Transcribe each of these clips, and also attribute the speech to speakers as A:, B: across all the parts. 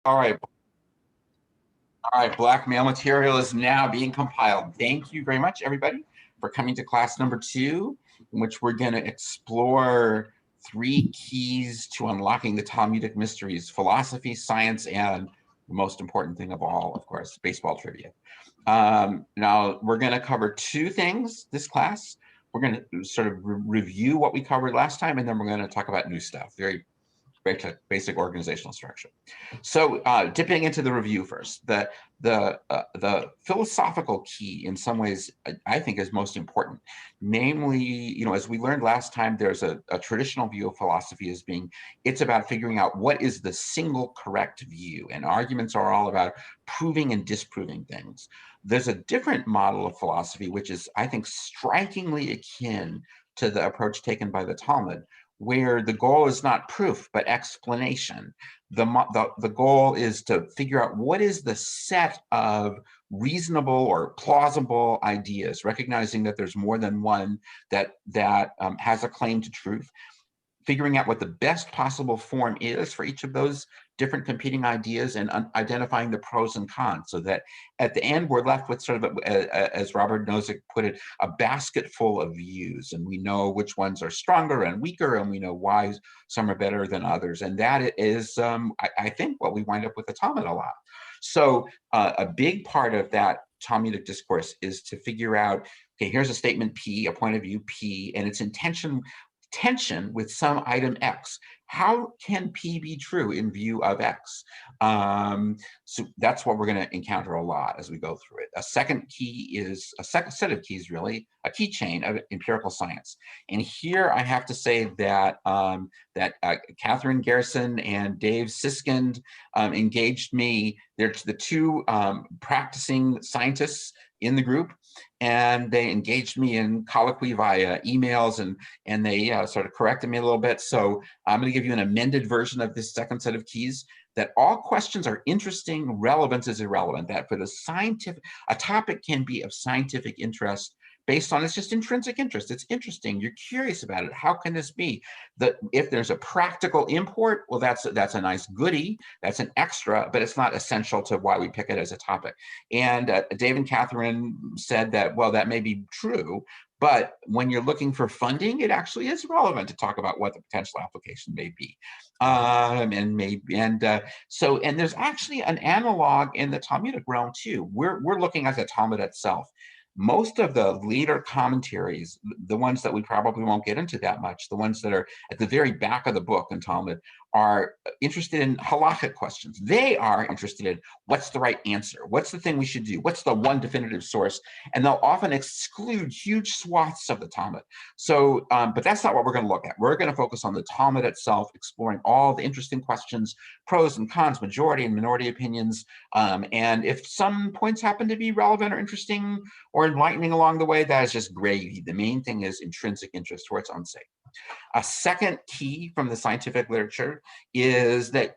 A: All right, black mail material is now being compiled. Thank you very much, everybody, for coming to class number 2, in which we're going to explore 3 keys to unlocking the Talmudic mysteries: philosophy, science, and the most important thing of all, of course, baseball trivia. Now, we're going to cover 2 things this class. We're going to sort of review what we covered last time, and then we're going to talk about new stuff. Very basic organizational structure. So dipping into the review first, the philosophical key in some ways I think is most important. Namely, as we learned last time, there's a traditional view of philosophy as being, it's about figuring out what is the single correct view, and arguments are all about proving and disproving things. There's a different model of philosophy, which is, I think, strikingly akin to the approach taken by the Talmud, where the goal is not proof, but explanation. The goal is to figure out what is the set of reasonable or plausible ideas, recognizing that there's more than one that has a claim to truth, figuring out what the best possible form is for each of those different competing ideas, and identifying the pros and cons, so that at the end we're left with sort of, as Robert Nozick put it, a basket full of views, and we know which ones are stronger and weaker, and we know why some are better than others. And that is, I think, what we wind up with the Talmud a lot. So a big part of that Talmudic discourse is to figure out, okay, here's a statement P, a point of view P, and its tension with some item X. How can P be true in view of X? So that's what we're going to encounter a lot as we go through it. A second key is a second set of keys, really, a key chain of empirical science. And here I have to say that Catherine Garrison and Dave Siskind engaged me. They're the 2 practicing scientists in the group, and they engaged me in colloquy via emails, and they sort of corrected me a little bit. So I'm going to give you an amended version of this second set of keys: that all questions are interesting, relevance is irrelevant. That for the scientific, a topic can be of scientific interest based on its just intrinsic interest. It's interesting. You're curious about it. How can this be? That if there's a practical import, well, that's a nice goodie. That's an extra, but it's not essential to why we pick it as a topic. And Dave and Catherine said that, well, that may be true, but when you're looking for funding, it actually is relevant to talk about what the potential application may be. And there's actually an analog in the Talmudic realm too. We're looking at the Talmud itself. Most of the later commentaries, the ones that we probably won't get into that much, the ones that are at the very back of the book in Talmud, are interested in halakhic questions. They are interested in what's the right answer, what's the thing we should do, what's the one definitive source, and they'll often exclude huge swaths of the Talmud. So, but that's not what we're going to look at. We're going to focus on the Talmud itself, exploring all the interesting questions, pros and cons, majority and minority opinions, and if some points happen to be relevant or interesting or enlightening along the way, that is just gravy. The main thing is intrinsic interest for its own sake. A second key from the scientific literature is that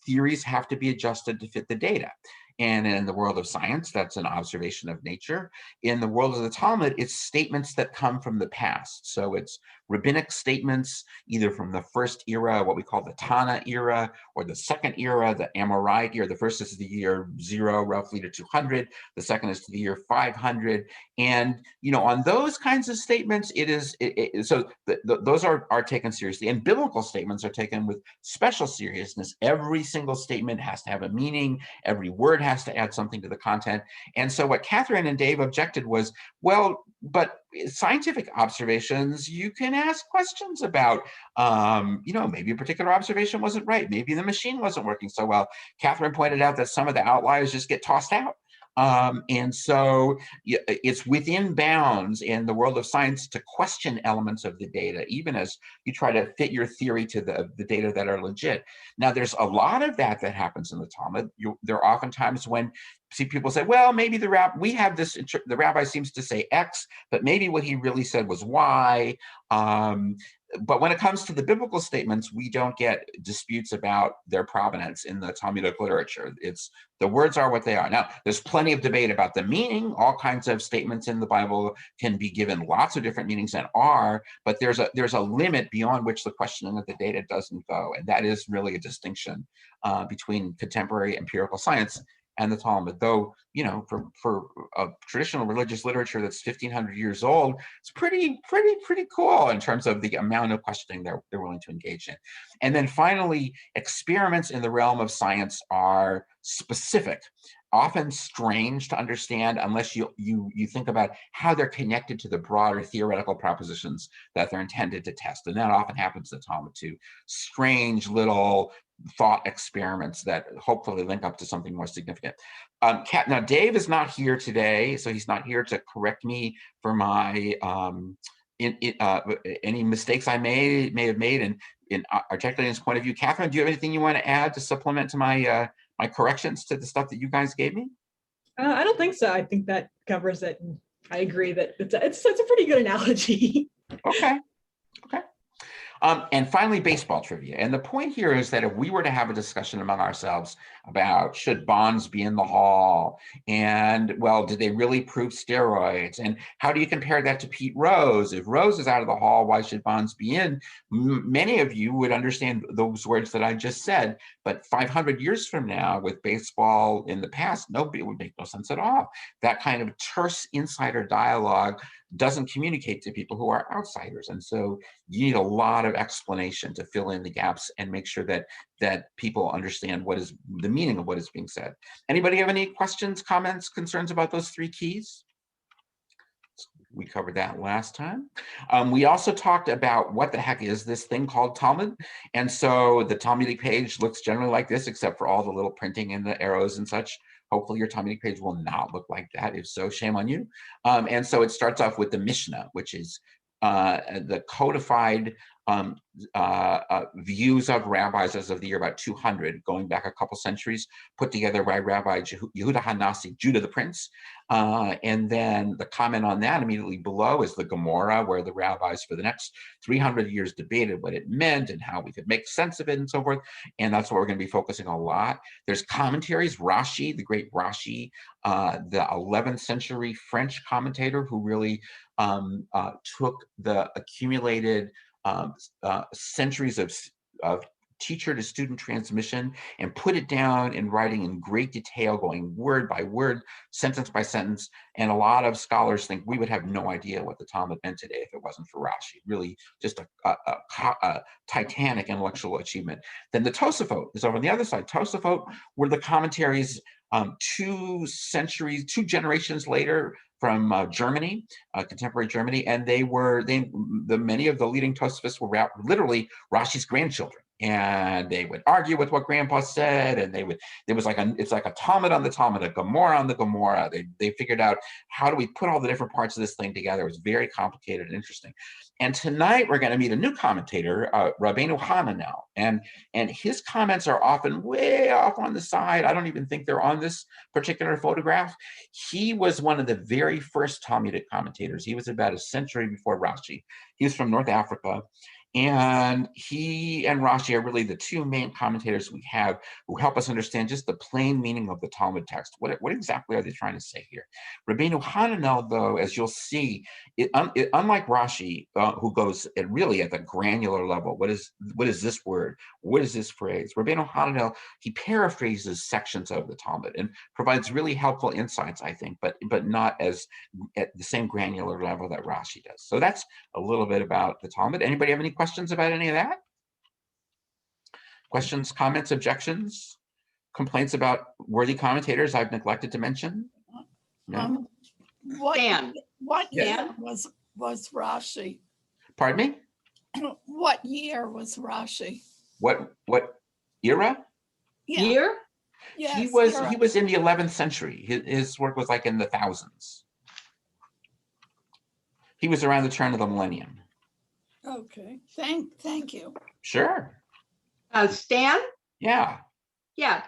A: theories have to be adjusted to fit the data. And in the world of science, that's an observation of nature. In the world of the Talmud, it's statements that come from the past. So it's rabbinic statements, either from the first era, what we call the Tana era, or the second era, the Amorite era. The first is the year 0, roughly, to 200. The second is to the year 500. And, on those kinds of statements, those are taken seriously. And biblical statements are taken with special seriousness. Every single statement has to have a meaning. Every word has to add something to the content. And so what Catherine and Dave objected was, well, but scientific observations, you can ask questions about, maybe a particular observation wasn't right. Maybe the machine wasn't working so well. Catherine pointed out that some of the outliers just get tossed out. And so it's within bounds in the world of science to question elements of the data, even as you try to fit your theory to the data that are legit. Now, there's a lot of that happens in the Talmud. There are often times when see people say, well, maybe the rabbi seems to say X, but maybe what he really said was Y. But when it comes to the biblical statements, we don't get disputes about their provenance in the Talmudic literature. The words are what they are. Now, there's plenty of debate about the meaning. All kinds of statements in the Bible can be given lots of different meanings and are, but there's a limit beyond which the questioning of the data doesn't go. And that is really a distinction between contemporary empirical science and the Talmud. Though, for a traditional religious literature that's 1,500 years old, it's pretty cool in terms of the amount of questioning they're willing to engage in. And then finally, experiments in the realm of science are specific, often strange to understand unless you think about how they're connected to the broader theoretical propositions that they're intended to test. And that often happens in the Talmud too. Strange little thought experiments that hopefully link up to something more significant. Now, Dave is not here today, so he's not here to correct me for my any mistakes I may have made in articulating his point of view. Catherine, do you have anything you want to add to supplement to my my corrections to the stuff that you guys gave me?
B: I don't think so. I think that covers it. And I agree that it's a pretty good analogy.
A: Okay. And finally, baseball trivia. And the point here is that if we were to have a discussion among ourselves about should Bonds be in the Hall, and well, did they really prove steroids? And how do you compare that to Pete Rose? If Rose is out of the Hall, why should Bonds be in? Many of you would understand those words that I just said, but 500 years from now, with baseball in the past, nobody would make no sense at all. That kind of terse insider dialogue doesn't communicate to people who are outsiders. And so you need a lot of explanation to fill in the gaps and make sure that people understand what is the meaning of what is being said. Anybody have any questions, comments, concerns about those three keys? We covered that last time. We also talked about what the heck is this thing called Talmud. And so the Talmudic page looks generally like this, except for all the little printing and the arrows and such. Hopefully your Talmudic page will not look like that. If so, shame on you. And so it starts off with the Mishnah, which is the codified views of rabbis as of the year about 200, going back a couple centuries, put together by Rabbi Yehuda Hanasi, Judah the Prince. And then the comment on that immediately below is the Gemara, where the rabbis for the next 300 years debated what it meant and how we could make sense of it and so forth. And that's what we're going to be focusing on a lot. There's commentaries, Rashi, the great Rashi, the 11th century French commentator who really took the accumulated centuries of teacher to student transmission and put it down in writing in great detail, going word by word, sentence by sentence. And a lot of scholars think we would have no idea what the Talmud meant today if it wasn't for Rashi. Really just a titanic intellectual achievement. Then the Tosafot is over on the other side. Tosafot were the commentaries 2 generations later from Germany, contemporary Germany, and many of the leading Tosafos were literally Rashi's grandchildren, and they would argue with what Grandpa said, and it's like a Talmud on the Talmud, a Gemara on the Gemara. They figured out how do we put all the different parts of this thing together. It was very complicated and interesting. And tonight we're going to meet a new commentator, Rabbeinu Hananel, and his comments are often way off on the side. I don't even think they're on this particular photograph. He was one of the very first Talmudic commentators. He was about a century before Rashi. He was from North Africa. And he and Rashi are really the two main commentators we have who help us understand just the plain meaning of the Talmud text. What exactly are they trying to say here? Rabbeinu Hananel, though, as you'll see, unlike Rashi, who goes at the granular level, what is this word? What is this phrase? Rabbeinu Hananel, he paraphrases sections of the Talmud and provides really helpful insights, I think, but not as at the same granular level that Rashi does. So that's a little bit about the Talmud. Anybody have any questions about any of that? Questions, comments, objections, complaints about worthy commentators I've neglected to mention? No?
C: What
A: Yeah.
C: year was Rashi?
A: Pardon me?
C: What year was Rashi?
A: What era?
C: Yeah.
B: Year?
C: Yes,
A: He was in the 11th century. His work was like in the thousands. He was around the turn of the millennium.
C: Okay. Thank you.
A: Sure.
D: Stan?
A: Yeah.
D: Yeah.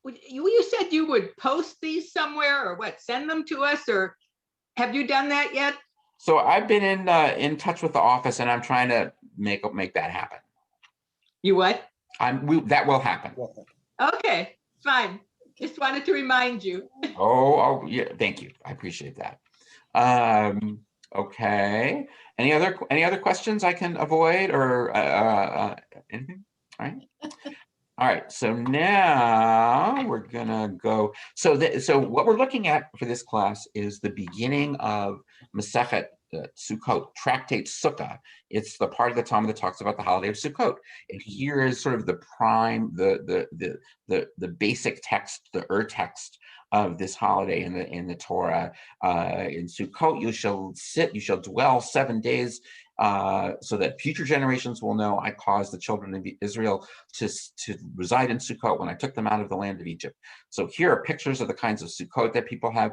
D: You said you would post these somewhere or what, send them to us, or have you done that yet?
A: So I've been in touch with the office, and I'm trying to make that happen.
D: You what?
A: That will happen.
D: Okay, fine. Just wanted to remind you.
A: Oh, yeah. Thank you. I appreciate that. Okay. Any other questions I can avoid or anything? All right. All right. So now we're gonna go. So what we're looking at for this class is the beginning of Masechet Sukkot, Tractate Sukkah. It's the part of the Talmud that talks about the holiday of Sukkot. And here is sort of the prime, the basic text, the text of this holiday in the Torah. In Sukkot, you shall dwell 7 days, so that future generations will know I caused the children of Israel to reside in Sukkot when I took them out of the land of Egypt. So here are pictures of the kinds of Sukkot that people have.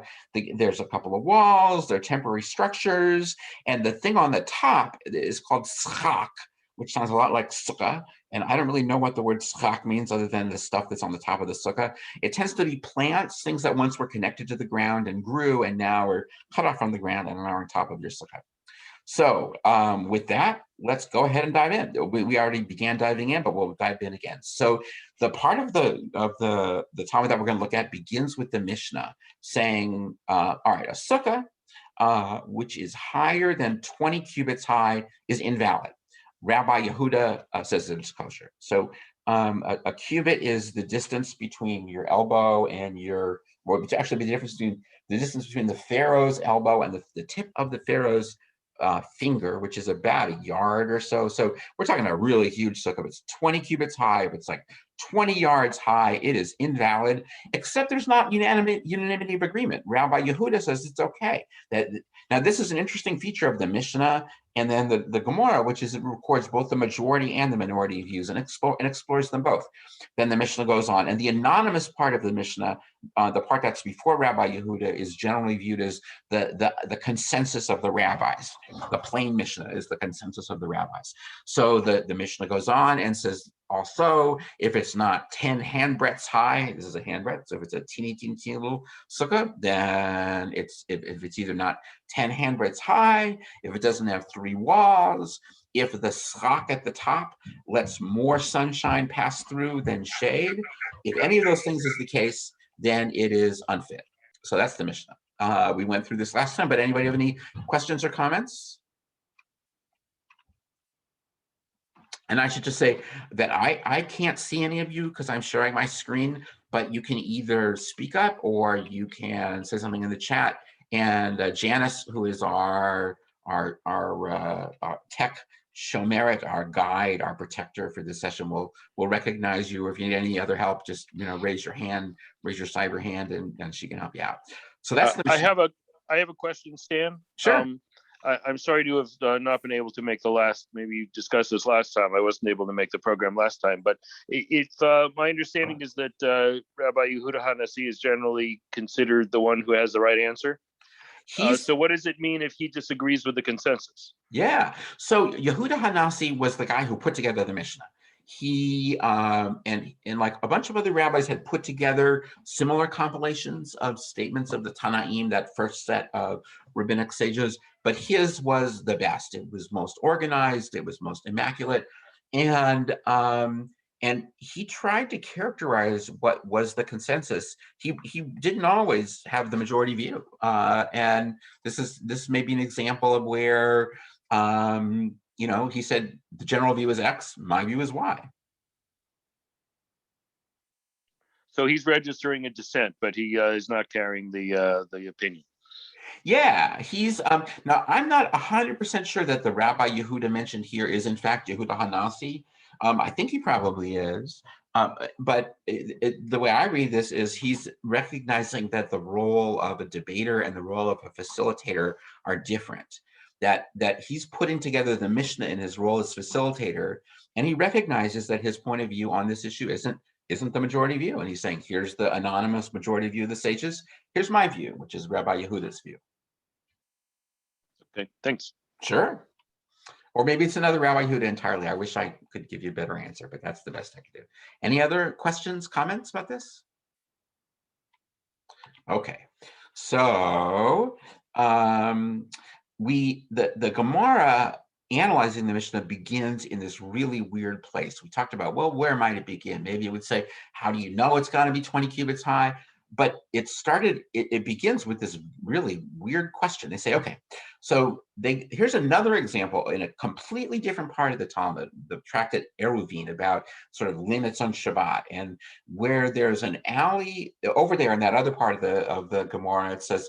A: There's a couple of walls, they're temporary structures, and the thing on the top is called schak, which sounds a lot like sukkah. And I don't really know what the word schak means other than the stuff that's on the top of the sukkah. It tends to be plants, things that once were connected to the ground and grew and now are cut off from the ground and are on top of your sukkah. So with that, let's go ahead and dive in. We already began diving in, but we'll dive in again. So the part of the Talmud that we're going to look at begins with the Mishnah saying, all right, a sukkah, which is higher than 20 cubits high, is invalid. Rabbi Yehuda says it's kosher. So a cubit is the distance between your elbow and your, or it's actually the difference between the distance between the pharaoh's elbow and the tip of the pharaoh's finger, which is about a yard or so. So we're talking a really huge sukkah. If it's 20 cubits high, if it's like 20 yards high, it is invalid, except there's not unanimity of agreement. Rabbi Yehuda says it's okay. Now this is an interesting feature of the Mishnah and then the Gemara, which is it records both the majority and the minority views and explores them both. Then the Mishnah goes on, and the anonymous part of the Mishnah, the part that's before Rabbi Yehuda, is generally viewed as the consensus of the rabbis. The plain Mishnah is the consensus of the rabbis. So the Mishnah goes on and says, also, if it's not 10 handbreadths high, this is a handbreadth, so if it's a teeny little sukkah, then if it's either not 10 handbreadths high, if it doesn't have 3 walls, if the schak at the top lets more sunshine pass through than shade, if any of those things is the case, then it is unfit. So that's the Mishnah. We went through this last time, but anybody have any questions or comments? And I should just say that I can't see any of you because I'm sharing my screen, but you can either speak up or you can say something in the chat. And Janice, who is our tech shomeret, our guide, our protector for this session, will recognize you. Or if you need any other help, just raise your hand, raise your cyber hand, and she can help you out. So that's the Mishnah.
E: I have a question, Stan.
A: Sure.
E: I'm sorry to have not been able to make the last, maybe you discussed this last time. I wasn't able to make the program last time, but my understanding is that Rabbi Yehuda Hanassi is generally considered the one who has the right answer. So what does it mean if he disagrees with the consensus?
A: Yeah, so Yehuda Hanassi was the guy who put together the Mishnah. He and like a bunch of other rabbis had put together similar compilations of statements of the Tanaim, that first set of rabbinic sages, but his was the best. It was most organized, it was most immaculate, and he tried to characterize what was the consensus. He didn't always have the majority view, and this may be an example of where he said the general view is X, my view is Y.
E: So he's registering a dissent, but he is not carrying the opinion.
A: Yeah, he's now I'm not 100% sure that the Rabbi Yehuda mentioned here is in fact Yehuda Hanassi. I think he probably is, but the way I read this is he's recognizing that the role of a debater and the role of a facilitator are different. That he's putting together the Mishnah in his role as facilitator, and he recognizes that his point of view on this issue isn't the majority view, and he's saying, here's the anonymous majority view of the sages, here's my view, which is Rabbi Yehuda's view.
E: Okay, thanks.
A: Sure. Or maybe it's another Rabbi Yehuda entirely. I wish I could give you a better answer, but that's the best I could do. Any other questions, comments about this? Okay, so the Gemara analyzing the Mishnah begins in this really weird place. We talked about, well, where might it begin? Maybe it would say, how do you know it's going to be 20 cubits high? But it begins with this really weird question. They say, okay, so here's another example in a completely different part of the Talmud, the tractate Eruvin, about sort of limits on Shabbat, and where there's an alley over there in that other part of the Gemara. It says,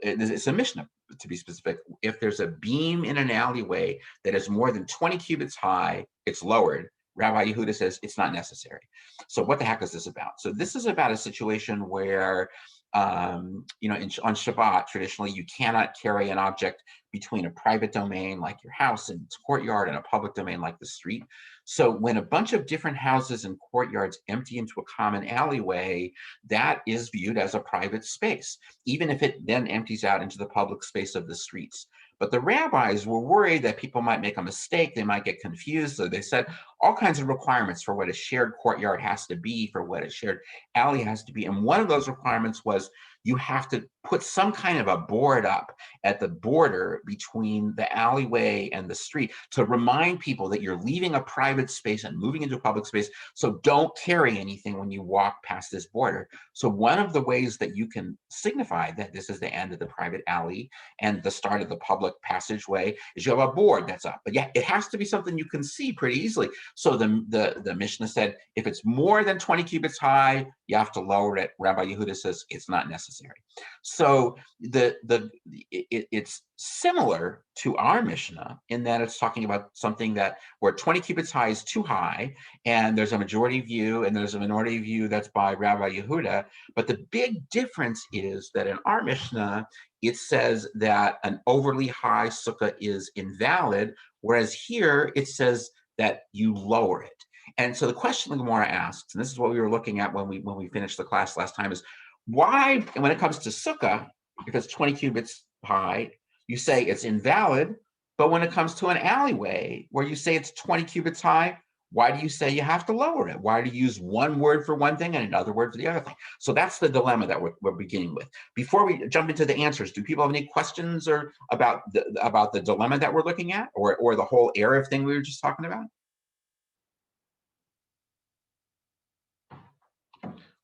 A: it's a Mishnah to be specific. If there's a beam in an alleyway that is more than 20 cubits high, it's lowered. Rabbi Yehuda says it's not necessary. So what the heck is this about? So this is about a situation where, on Shabbat, traditionally, you cannot carry an object between a private domain like your house and its courtyard and a public domain like the street. So when a bunch of different houses and courtyards empty into a common alleyway, that is viewed as a private space, even if it then empties out into the public space of the streets. But the rabbis were worried that people might make a mistake, they might get confused, so they set all kinds of requirements for what a shared courtyard has to be, for what a shared alley has to be. And one of those requirements was you have to put some kind of a board up at the border between the alleyway and the street to remind people that you're leaving a private space and moving into a public space, so don't carry anything when you walk past this border. So one of the ways that you can signify that this is the end of the private alley and the start of the public passageway is you have a board that's up. But yeah, it has to be something you can see pretty easily. So the Mishnah said, if it's more than 20 cubits high, you have to lower it. Rabbi Yehuda says it's not necessary. So it's similar to our Mishnah in that it's talking about something that where 20 cubits high is too high, and there's a majority view and there's a minority view that's by Rabbi Yehuda. But the big difference is that in our Mishnah, it says that an overly high sukkah is invalid, whereas here it says that you lower it. And so the question the Gemara asks, and this is what we were looking at when we finished the class last time, is why, when it comes to sukkah, if it's 20 cubits high, you say it's invalid, but when it comes to an alleyway where you say it's 20 cubits high, why do you say you have to lower it? Why do you use one word for one thing and another word for the other thing? So that's the dilemma that we're beginning with. Before we jump into the answers, do people have any questions or about the dilemma that we're looking at, or the whole Erev thing we were just talking about?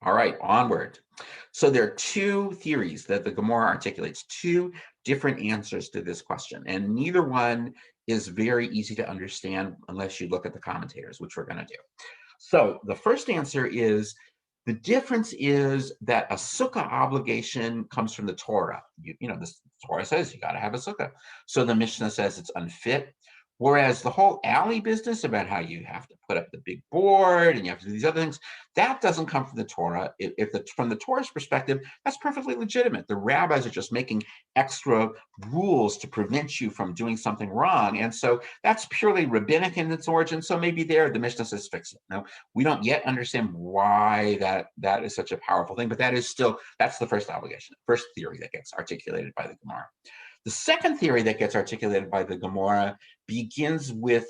A: All right, onward. So there are two theories that the Gemara articulates, two different answers to this question, and neither one is very easy to understand unless you look at the commentators, which we're going to do. So the first answer is, the difference is that a sukkah obligation comes from the Torah. The Torah says you got to have a sukkah. So the Mishnah says it's unfit. Whereas the whole alley business about how you have to put up the big board and you have to do these other things, that doesn't come from the Torah. From the Torah's perspective, that's perfectly legitimate. The rabbis are just making extra rules to prevent you from doing something wrong. And so that's purely rabbinic in its origin. So maybe there the Mishnah says fix it. Now, we don't yet understand why that is such a powerful thing, but that's the first obligation, first theory that gets articulated by the Gemara. The second theory that gets articulated by the Gemara begins with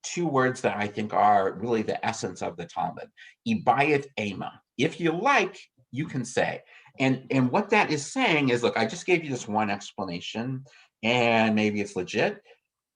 A: two words that I think are really the essence of the Talmud, ibayit ema. If you like, you can say. And what that is saying is, look, I just gave you this one explanation, and maybe it's legit.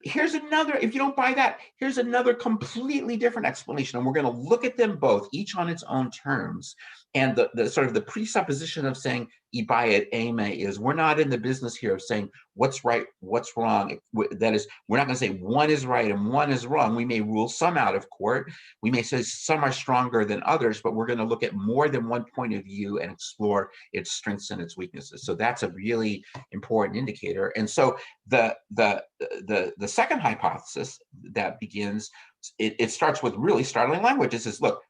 A: Here's another, if you don't buy that, here's another completely different explanation. And we're going to look at them both, each on its own terms. And the sort of the presupposition of saying ibayit ema is we're not in the business here of saying what's right, what's wrong. That is, we're not going to say one is right and one is wrong. We may rule some out of court. We may say some are stronger than others, but we're going to look at more than one point of view and explore its strengths and its weaknesses. So that's a really important indicator. And so the second hypothesis that begins, it starts with really startling language. It says, look,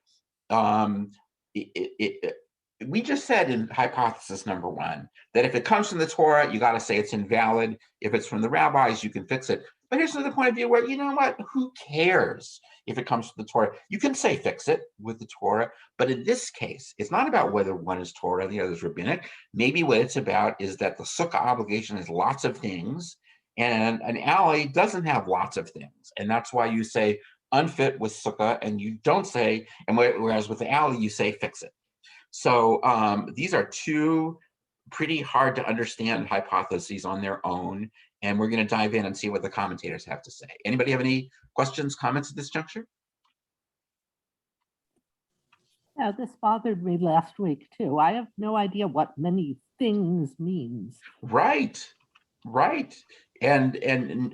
A: we just said in hypothesis number one that if it comes from the Torah, you got to say it's invalid. If it's from the rabbis, you can fix it. But here's another point of view where, you know what, who cares if it comes from the Torah? You can say fix it with the Torah, but in this case, it's not about whether one is Torah and the other is rabbinic. Maybe what it's about is that the sukkah obligation is lots of things, and an alley doesn't have lots of things. And that's why you say unfit with sukkah, and you don't say, and whereas with the alley, you say fix it. So these are two pretty hard to understand hypotheses on their own. And we're going to dive in and see what the commentators have to say. Anybody have any questions, comments at this juncture?
F: Yeah, this bothered me last week too. I have no idea what many things means.
A: Right, right. And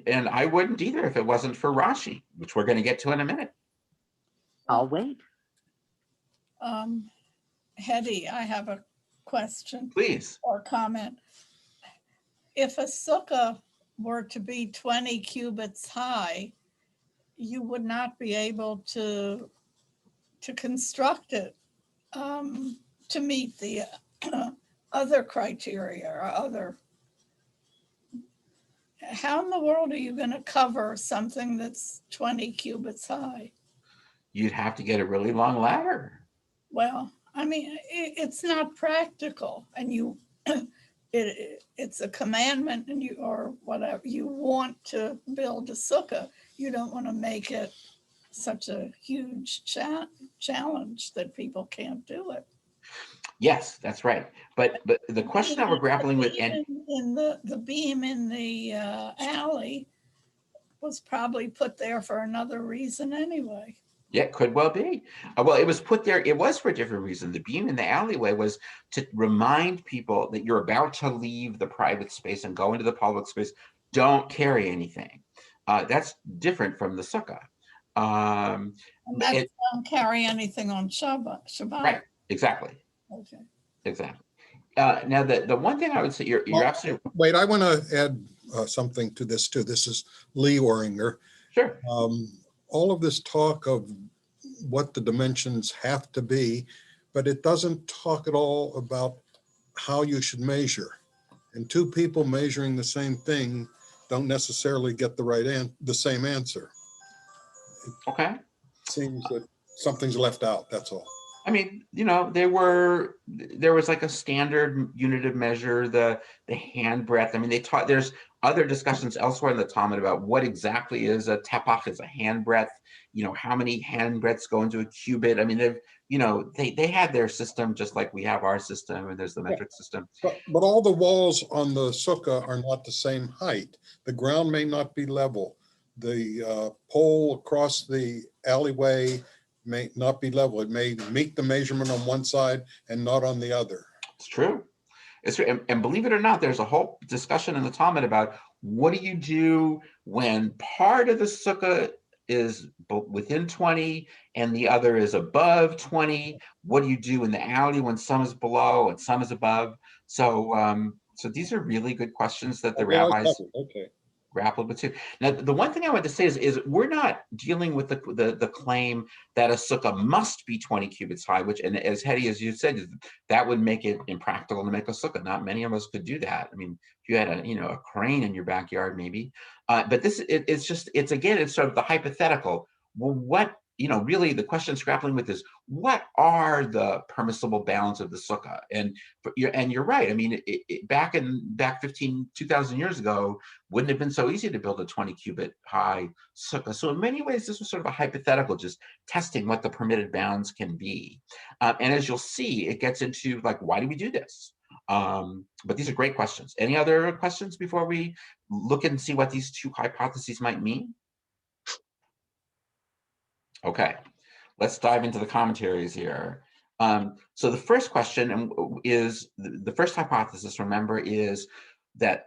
A: I wouldn't either if it wasn't for Rashi, which we're going to get to in a minute.
F: I'll wait.
C: Hetty, I have a question
A: Please.
C: or comment. If a sukkah were to be 20 cubits high, you would not be able to construct it to meet the other criteria or other. How in the world are you going to cover something that's 20 cubits high?
A: You'd have to get a really long ladder.
C: Well, I mean, it's not practical, and it's a commandment, and you, or whatever, you want to build a sukkah. You don't want to make it such a huge challenge that people can't do it.
A: Yes, that's right. But the question that we're grappling with, and
C: the beam in the alley was probably put there for another reason anyway.
A: yeah, could well be. Well, it was put there, it was for a different reason. The beam in the alleyway was to remind people that you're about to leave the private space and go into the public space. Don't carry anything. That's different from the sukkah.
C: And that's don't carry anything on Shabbat.
A: Right, exactly.
C: Okay.
A: Exactly. Now, the one thing I would say, you're absolutely.
G: Wait, I want to add something to this too. This is Lee Oringer.
A: Sure.
G: All of this talk of what the dimensions have to be, but it doesn't talk at all about how you should measure. And two people measuring the same thing don't necessarily get the same answer.
A: Okay.
G: It seems that something's left out, that's all.
A: I mean, you know, there was like a standard unit of measure, the hand breadth. I mean, there's other discussions elsewhere in the Talmud about what exactly is a tepach, is a hand breadth, you know, how many hand breadths go into a cubit. I mean, they had their system just like we have our system, and there's the metric system.
G: But all the walls on the sukkah are not the same height. The ground may not be level. The pole across the alleyway may not be level. It may meet the measurement on one side and not on the other.
A: It's true. It's true. And believe it or not, there's a whole discussion in the Talmud about what do you do when part of the sukkah is within 20 and the other is above 20. What do you do in the alley when some is below and some is above? So these are really good questions that the rabbis grappled with too. Now, the one thing I want to say is we're not dealing with the claim that a sukkah must be 20 cubits high, which, and as Hetty, as you said, that would make it impractical to make a sukkah. Not many of us could do that. I mean, if you had a crane in your backyard, maybe. But this, it's sort of the hypothetical. Well, what, really the question it's grappling with is, what are the permissible bounds of the sukkah? And you're right. I mean, back 2,000 years ago, wouldn't have been so easy to build a 20 cubit high sukkah. So in many ways, this was sort of a hypothetical, just testing what the permitted bounds can be. And as you'll see, it gets into like, why do we do this? But these are great questions. Any other questions before we look and see what these two hypotheses might mean? Okay, let's dive into the commentaries here. So the first question is, the first hypothesis, remember, is that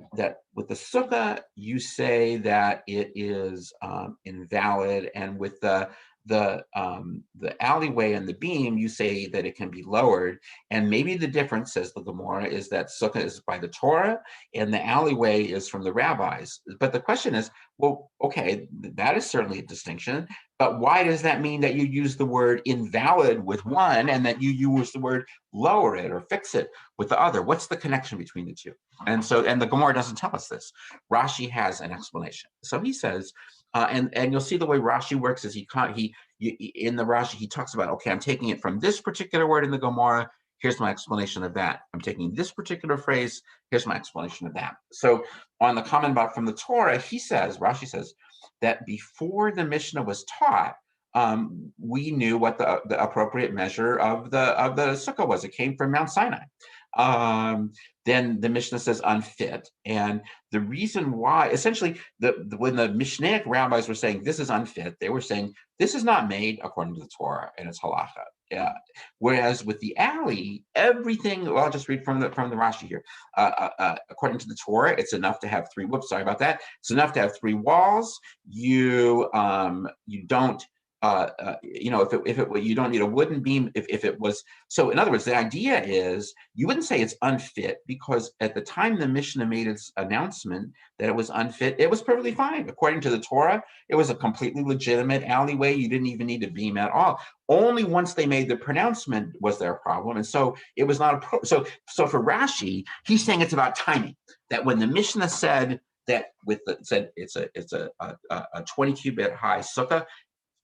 A: with the sukkah, you say that it is invalid, and with the alleyway and the beam, you say that it can be lowered. And maybe the difference, says the Gemara, is that sukkah is by the Torah and the alleyway is from the rabbis. But the question is, well, okay, that is certainly a distinction, but why does that mean that you use the word invalid with one and that you use the word lower it or fix it with the other? What's the connection between the two? And the Gemara doesn't tell us this. Rashi has an explanation. So he says, and you'll see the way Rashi works is in the Rashi, he talks about, okay, I'm taking it from this particular word in the Gemara, here's my explanation of that. I'm taking this particular phrase, here's my explanation of that. So on the comment about from the Torah, Rashi says that before the Mishnah was taught, we knew what the appropriate measure of the sukkah was. It came from Mount Sinai. then the Mishnah says unfit. And the reason why, essentially, when the Mishnaic rabbis were saying this is unfit, they were saying this is not made according to the Torah and its halacha. Yeah. Whereas with the alley, everything, well, I'll just read from the Rashi here. According to the Torah, it's enough to have three, whoops, sorry about that. It's enough to have three walls. You don't, if it you don't need a wooden beam. If it was, so in other words, the idea is you wouldn't say it's unfit, because at the time the Mishnah made its announcement that it was unfit, it was perfectly fine. According to the Torah, it was a completely legitimate alleyway. You didn't even need a beam at all. Only once they made the pronouncement was there a problem, and so it was not a so for Rashi, he's saying it's about timing. That when the Mishnah said that said it's a 20 cubit high sukkah,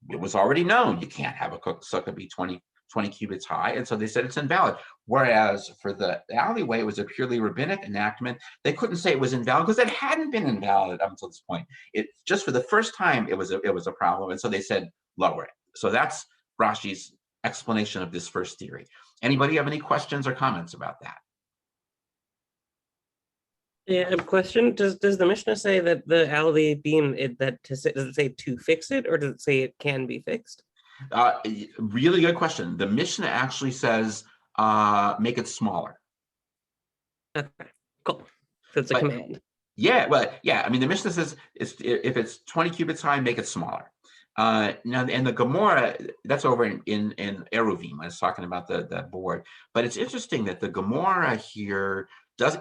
A: it was already known you can't have a sukkah be 20 cubits high, and so they said it's invalid. Whereas for the alleyway, it was a purely rabbinic enactment. They couldn't say it was invalid because it hadn't been invalid up until this point. It just for the first time it was a problem, and so they said lower it. So that's Rashi's explanation of this first theory. Anybody have any questions or comments about that?
H: Yeah, a question. Does the Mishnah say that the alley beam, does it say to fix it, or does it say it can be fixed?
A: Really good question. The Mishnah actually says make it smaller.
H: Okay, cool. So it's a command.
A: Yeah, well, yeah. I mean, the Mishnah says if it's 20 cubits high, make it smaller. Now, and the Gemara, that's over in Eruvim. I was talking about the board, but it's interesting that the Gemara here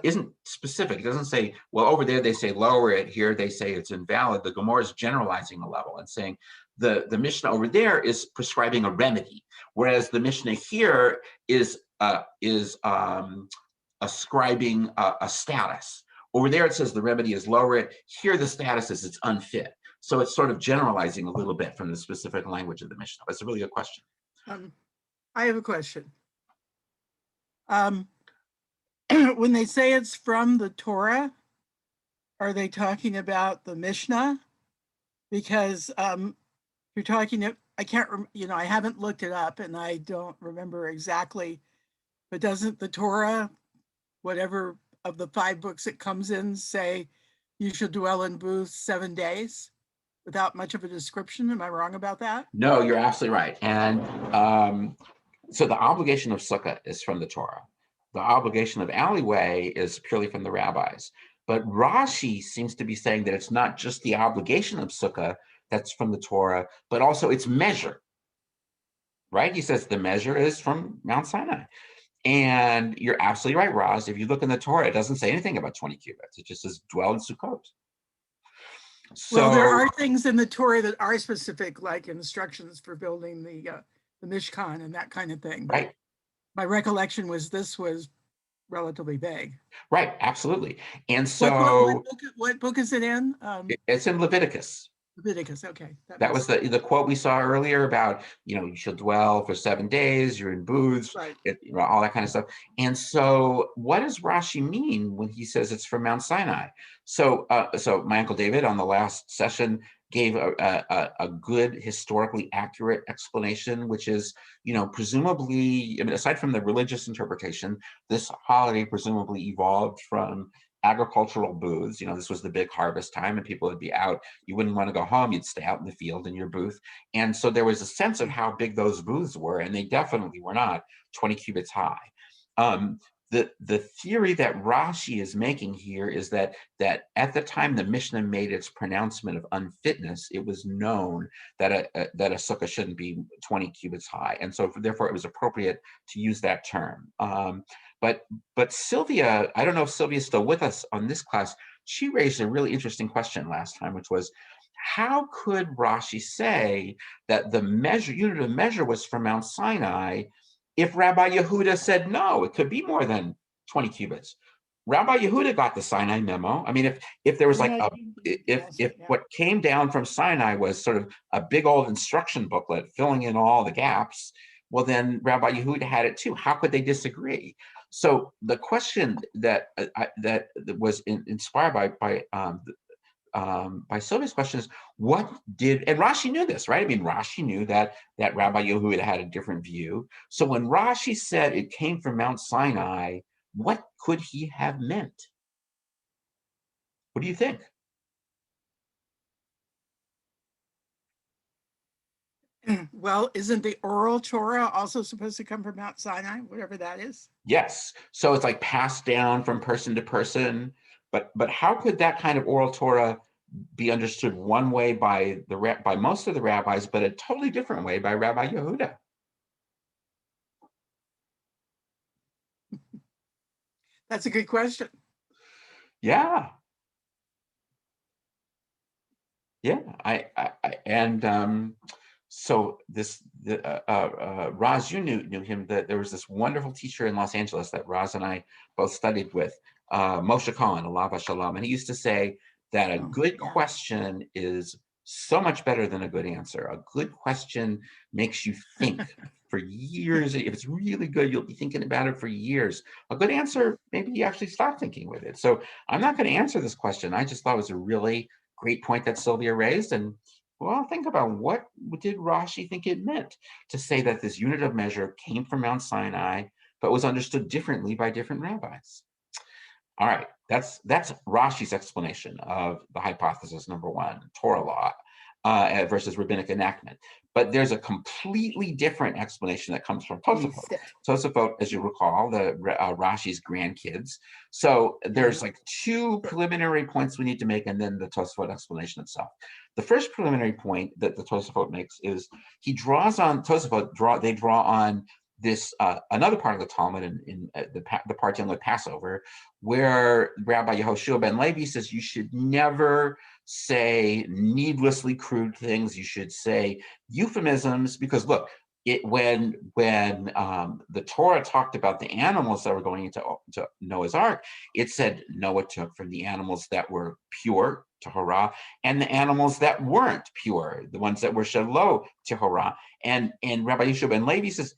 A: isn't specific. It doesn't say, well, over there they say lower it, here they say it's invalid. The Gemara is generalizing the level and saying the Mishnah over there is prescribing a remedy, whereas the Mishnah here is ascribing a status. Over there it says the remedy is lower it. Here the status is it's unfit. So it's sort of generalizing a little bit from the specific language of the Mishnah. That's a really good question.
I: I have a question. When they say it's from the Torah, are they talking about the Mishnah? Because you're talking, I can't, I haven't looked it up and I don't remember exactly, but doesn't the Torah, whatever of the 5 books it comes in, say you should dwell in booths 7 days without much of a description? Am I wrong about that?
A: No, you're absolutely right. And so the obligation of sukkah is from the Torah. The obligation of alleyway is purely from the rabbis. But Rashi seems to be saying that it's not just the obligation of sukkah that's from the Torah, but also its measure, right? He says the measure is from Mount Sinai. And you're absolutely right, Roz. If you look in the Torah, it doesn't say anything about 20 cubits. It just says dwell in Sukkot. So,
I: well, there are things in the Torah that are specific, like instructions for building the Mishkan and that kind of thing.
A: Right.
I: My recollection was this was relatively vague.
A: Right, absolutely. And so
I: what book is it in?
A: It's in Leviticus.
I: Leviticus, okay.
A: That was the quote we saw earlier about, you shall dwell for 7 days, you're in booths,
I: right.
A: All that kind of stuff. And so what does Rashi mean when he says it's from Mount Sinai? So my Uncle David on the last session gave a good historically accurate explanation, which is, presumably, aside from the religious interpretation, this holiday presumably evolved from agricultural booths. This was the big harvest time and people would be out. You wouldn't want to go home. You'd stay out in the field in your booth. And so there was a sense of how big those booths were, and they definitely were not 20 cubits high. The theory that Rashi is making here is that at the time the Mishnah made its pronouncement of unfitness, it was known that a sukkah shouldn't be 20 cubits high, and so therefore it was appropriate to use that term. But Sylvia, I don't know if Sylvia's still with us on this class. She raised a really interesting question last time, which was, how could Rashi say that the unit of measure was from Mount Sinai if Rabbi Yehuda said, no, it could be more than 20 cubits? Rabbi Yehuda got the Sinai memo. I mean, if there was what came down from Sinai was sort of a big old instruction booklet filling in all the gaps, well, then Rabbi Yehuda had it too. How could they disagree? So the question that was inspired by Sylvia's question is, and Rashi knew this, right? I mean, Rashi knew that Rabbi Yehuda had a different view. So when Rashi said it came from Mount Sinai, What could he have meant? What do you think?
I: Well, isn't the oral Torah also supposed to come from Mount Sinai, whatever that is?
A: Yes. So it's like passed down from person to person. But how could that kind of oral Torah be understood one way by most of the rabbis, but a totally different way by Rabbi Yehuda?
I: That's a good question.
A: Yeah. Yeah. So Roz, you knew him. That there was this wonderful teacher in Los Angeles that Roz and I both studied with, Moshe Cohen, Alav Shalom, and he used to say that a good question is so much better than a good answer. A good question makes you think for years. If it's really good, you'll be thinking about it for years. A good answer, maybe you actually stop thinking with it. So I'm not going to answer this question. I just thought it was a really great point that Sylvia raised. And well, think about what did Rashi think it meant to say that this unit of measure came from Mount Sinai, but was understood differently by different rabbis. All right, that's Rashi's explanation of the hypothesis number one, Torah law versus rabbinic enactment. But there's a completely different explanation that comes from Tosafot. Tosafot, as you recall, Rashi's grandkids. So there's like two preliminary points we need to make, and then the Tosafot explanation itself. The first preliminary point that the Tosafot makes is he draws on they draw on this another part of the Talmud in the part dealing with Passover, where Rabbi Yehoshua ben Levi says you should never say needlessly crude things. You should say euphemisms, because look, when the Torah talked about the animals that were going into Noah's Ark, it said Noah took from the animals that were pure, tahora, and the animals that weren't pure, the ones that were shelo, tahora. And Rabbi Yehoshua ben Levi says,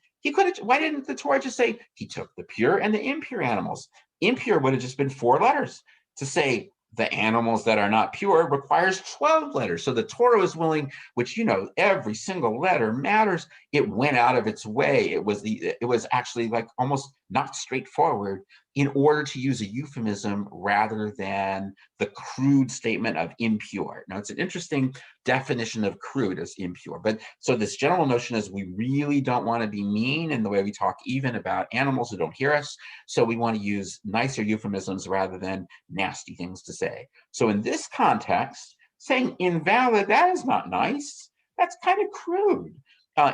A: why didn't the Torah just say he took the pure and the impure animals? Impure would have just been 4 letters. To say the animals that are not pure requires 12 letters. So the Torah was willing, which, every single letter matters. It went out of its way. It was actually like almost not straightforward in order to use a euphemism rather than the crude statement of impure. Now, it's an interesting definition of crude as impure. But so this general notion is we really don't want to be mean in the way we talk even about animals who don't hear us. So we want to use nicer euphemisms rather than nasty things to say. So in this context, saying invalid, that is not nice. That's kind of crude.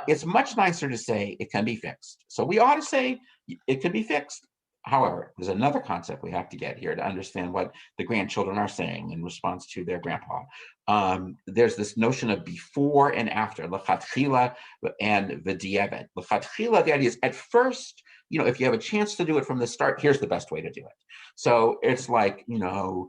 A: It's much nicer to say it can be fixed. So we ought to say it can be fixed. However, there's another concept we have to get here to understand what the grandchildren are saying in response to their grandpa. There's this notion of before and after, lechatchila and v'diavad. Lechatchila, the idea is at first, if you have a chance to do it from the start, here's the best way to do it. So it's like, you've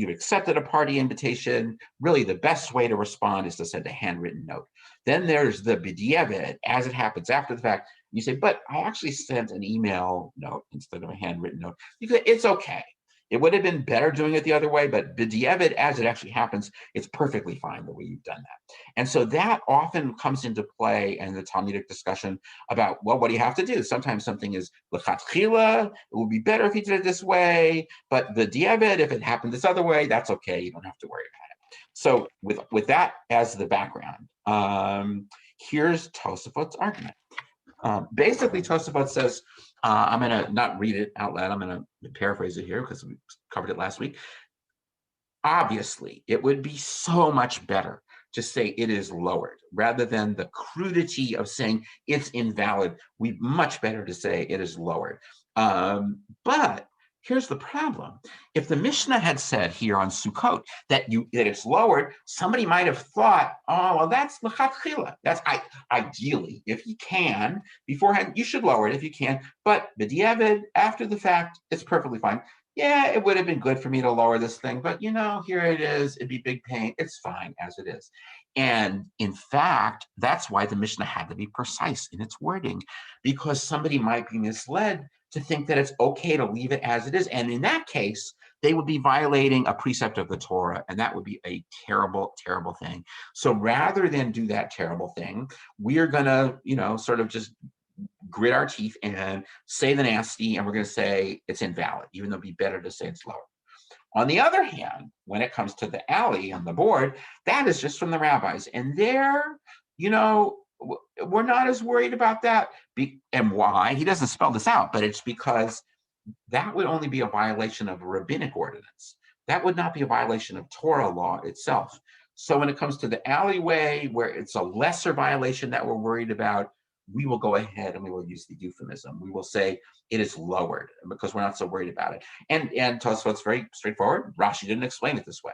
A: accepted a party invitation. Really, the best way to respond is to send a handwritten note. Then there's the b'diavad, as it happens after the fact. You say, but I actually sent an email note instead of a handwritten note. It's okay. It would have been better doing it the other way, but b'diavad, as it actually happens, it's perfectly fine the way you've done that. And so that often comes into play in the Talmudic discussion about, well, what do you have to do? Sometimes something is lechatchila, it would be better if you did it this way, but b'diavad, if it happened this other way, that's okay, you don't have to worry about it. So with that as the background, here's Tosafot's argument. Basically, Tosafot says, I'm going to not read it out loud. I'm going to paraphrase it here because we covered it last week. Obviously, it would be so much better to say it is lowered rather than the crudity of saying it's invalid. We'd much better to say it is lowered. But here's the problem. If the Mishnah had said here on Sukkot that it's lowered, somebody might have thought, oh, well, that's lechatchila. That's ideally, if you can, beforehand, you should lower it if you can. But b'diavad, after the fact, it's perfectly fine. Yeah, it would have been good for me to lower this thing, but here it is. It'd be big pain. It's fine as it is. And in fact, that's why the Mishnah had to be precise in its wording, because somebody might be misled to think that it's okay to leave it as it is. And in that case, they would be violating a precept of the Torah, and that would be a terrible, terrible thing. So rather than do that terrible thing, we're going to, sort of just grit our teeth and say the nasty, and we're going to say it's invalid, even though it'd be better to say it's lower. On the other hand, when it comes to the alley and the board, that is just from the rabbis. And there, you know, we're not as worried about that. And why? He doesn't spell this out, but it's because that would only be a violation of a rabbinic ordinance. That would not be a violation of Torah law itself. So when it comes to the alleyway, where it's a lesser violation that we're worried about, we will go ahead and we will use the euphemism. We will say it is lowered because we're not so worried about it. And Tosfot's very straightforward. Rashi didn't explain it this way.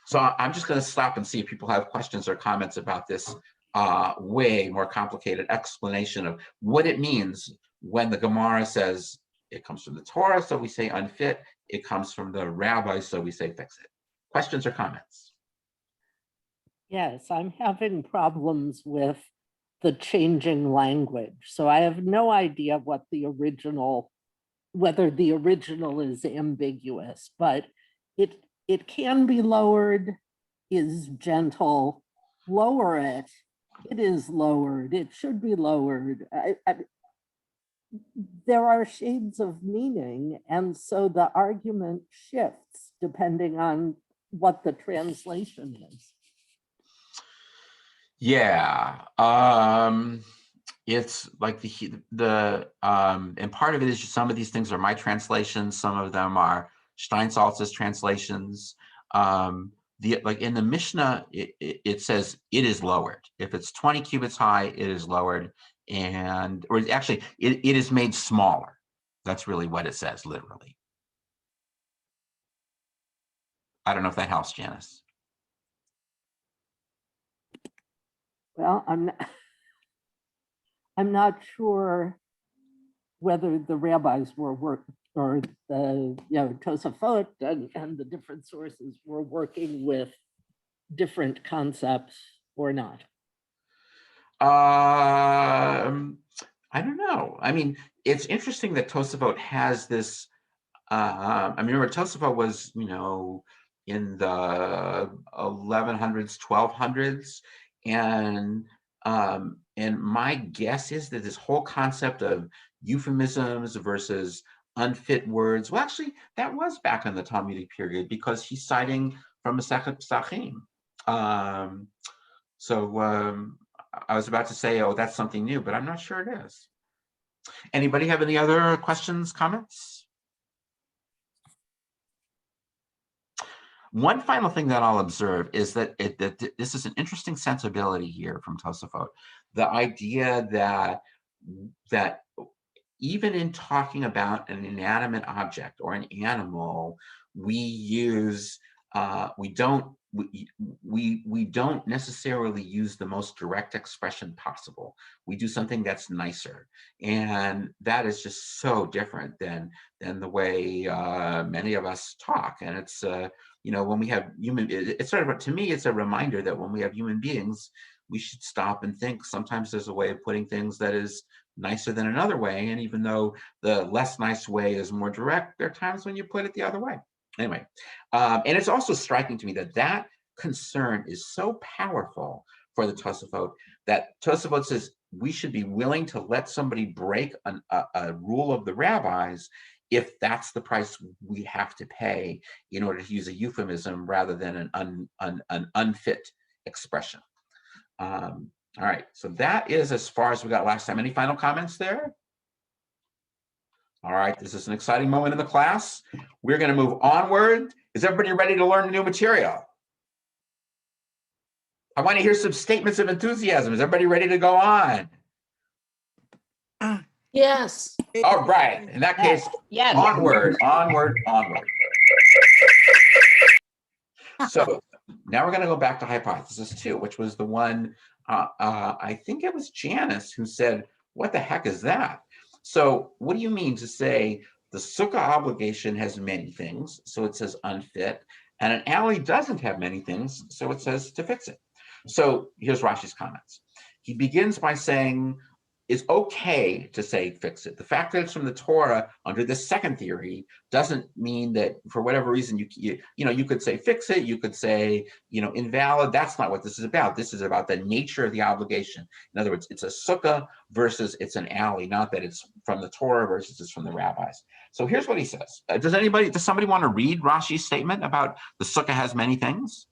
A: So I'm just going to stop and see if people have questions or comments about this way more complicated explanation of what it means when the Gemara says it comes from the Torah, so we say unfit. It comes from the rabbi, so we say fix it. Questions or comments?
F: Yes, I'm having problems with the changing language. So I have no idea what the original, whether the original is ambiguous, but it can be lowered, is gentle, lower it, it is lowered, it should be lowered. There are shades of meaning, and so the argument shifts depending on what the translation is.
A: Yeah, it's like and part of it is just some of these things are my translations, some of them are Steinsaltz's translations. Like in the Mishnah, it says it is lowered. If it's 20 cubits high, it is lowered, or actually it is made smaller. That's really what it says, literally. I don't know if that helps, Janice.
F: Well, I'm not sure whether the rabbis were or the Tosafot and the different sources were working with different concepts or not.
A: I don't know. I mean, it's interesting that Tosafot has this. I mean, remember Tosafot was, in the 1100s, 1200s, and my guess is that this whole concept of euphemisms versus unfit words, well, actually, that was back in the Talmudic period because he's citing from Masechet Pesachim. I was about to say, oh, that's something new, but I'm not sure it is. Anybody have any other questions, comments? One final thing that I'll observe is that this is an interesting sensibility here from Tosafot. The idea that even in talking about an inanimate object or an animal, we don't necessarily use the most direct expression possible. We do something that's nicer, and that is just so different than the way many of us talk. And it's when we have it's sort of, to me, it's a reminder that when we have human beings, we should stop and think. Sometimes there's a way of putting things that is nicer than another way, and even though the less nice way is more direct, there are times when you put it the other way. Anyway, and it's also striking to me that concern is so powerful for the Tosafot that Tosafot says we should be willing to let somebody break a rule of the rabbis if that's the price we have to pay in order to use a euphemism rather than an unfit expression. All right, so that is as far as we got last time. Any final comments there? All right, this is an exciting moment in the class. We're going to move onward. Is everybody ready to learn the new material? I want to hear some statements of enthusiasm. Is everybody ready to go on?
J: Yes.
A: All right, in that case,
J: Yes.
A: onward. So now we're going to go back to hypothesis 2, which was the one, I think it was Janice who said, what the heck is that? So what do you mean to say the sukkah obligation has many things, so it says unfit, and an alley doesn't have many things, so it says to fix it? So here's Rashi's comments. He begins by saying, it's okay to say fix it. The fact that it's from the Torah under the second theory doesn't mean that for whatever reason you could say fix it, you could say invalid. That's not what this is about. This is about the nature of the obligation. In other words, it's a sukkah versus it's an alley, not that it's from the Torah versus it's from the rabbis. So here's what he says. Does somebody want to read Rashi's statement about the sukkah has many things?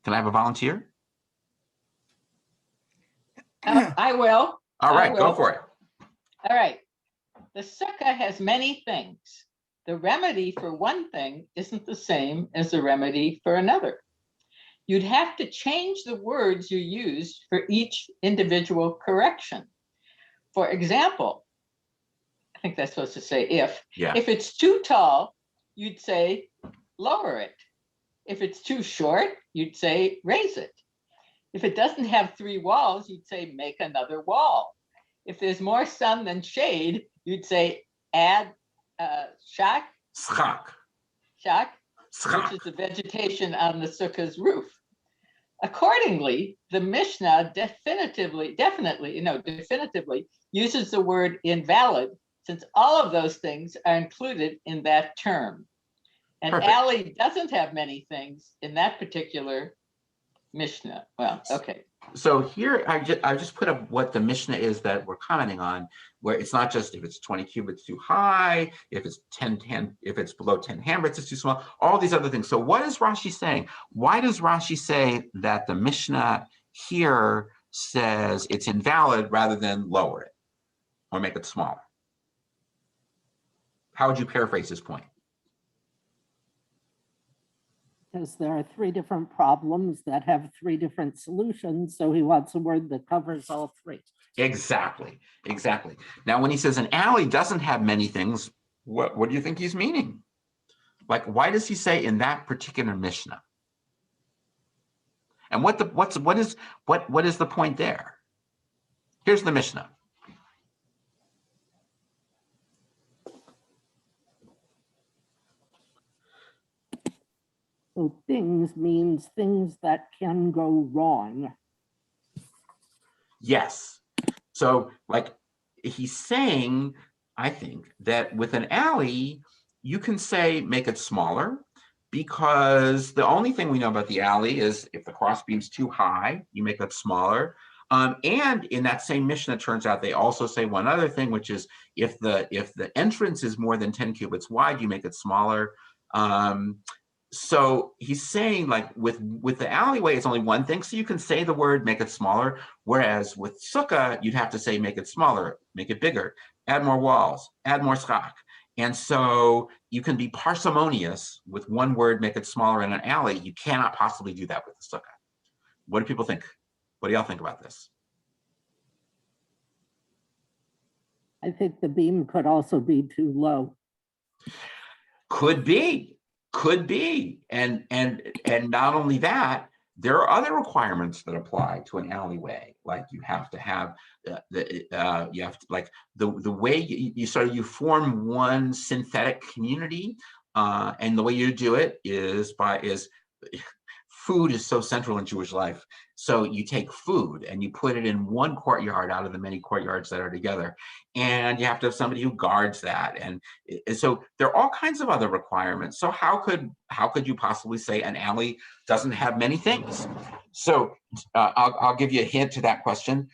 A: Can I have a volunteer?
D: I will.
A: All right,
D: I
A: go
D: will.
A: for it.
D: All right. The sukkah has many things. The remedy for one thing isn't the same as the remedy for another. You'd have to change the words you use for each individual correction. For example, I think that's supposed to say if.
A: Yeah.
D: If it's too tall, you'd say lower it. If it's too short, you'd say raise it. If it doesn't have 3 walls, you'd say make another wall. If there's more sun than shade, you'd say add shak, which is the vegetation on the sukkah's roof. Accordingly, the Mishnah definitively uses the word invalid, since all of those things are included in that term. An
A: Perfect.
D: alley doesn't have many things in that particular Mishnah. Well, okay.
A: So here I just put up what the Mishnah is that we're commenting on, where it's not just if it's 20 cubits too high, if it's if it's below 10 handbreds it's too small, all these other things. So what is Rashi saying? Why does Rashi say that the Mishnah here says it's invalid rather than lower it or make it smaller? How would you paraphrase his point?
F: Because there are 3 different problems that have 3 different solutions. So he wants a word that covers all 3.
A: Exactly. Now, when he says an alley doesn't have many things, what do you think he's meaning? Like, why does he say in that particular Mishnah? And what is the point there? Here's the Mishnah.
F: So things means things that can go wrong.
A: Yes. So like he's saying, I think, that with an alley, you can say make it smaller, because the only thing we know about the alley is if the crossbeam's too high, you make it smaller. And in that same Mishnah, it turns out they also say one other thing, which is if the entrance is more than 10 cubits wide, you make it smaller. So he's saying, like, with the alleyway, it's only one thing. So you can say the word, make it smaller. Whereas with sukkah, you'd have to say, make it smaller, make it bigger, add more walls, add more schach. And so you can be parsimonious with one word, make it smaller in an alley. You cannot possibly do that with the sukkah. What do people think? What do y'all think about this?
F: I think the beam could also be too low.
A: Could be. And not only that, there are other requirements that apply to an alleyway. Like you have to have the way you form one synthetic community, and the way you do it is food is so central in Jewish life. So you take food and you put it in one courtyard out of the many courtyards that are together. And you have to have somebody who guards that. And so there are all kinds of other requirements. So how could you possibly say an alley doesn't have many things? So I'll give you a hint to that question.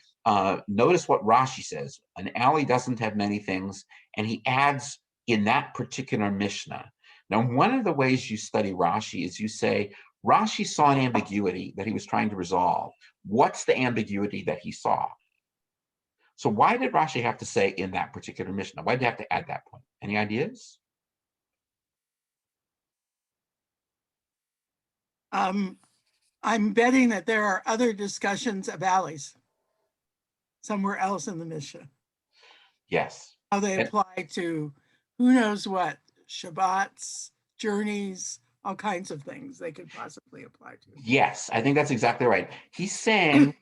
A: Notice what Rashi says. An alley doesn't have many things. And he adds in that particular Mishnah. Now, one of the ways you study Rashi is you say, Rashi saw an ambiguity that he was trying to resolve. What's the ambiguity that he saw? So why did Rashi have to say in that particular Mishnah? Why did he have to add that point? Any ideas?
I: I'm betting that there are other discussions of alleys somewhere else in the Mishnah.
A: Yes.
I: How they apply to who knows what, Shabbats, journeys, all kinds of things they could possibly apply to.
A: Yes, I think that's exactly right. He's saying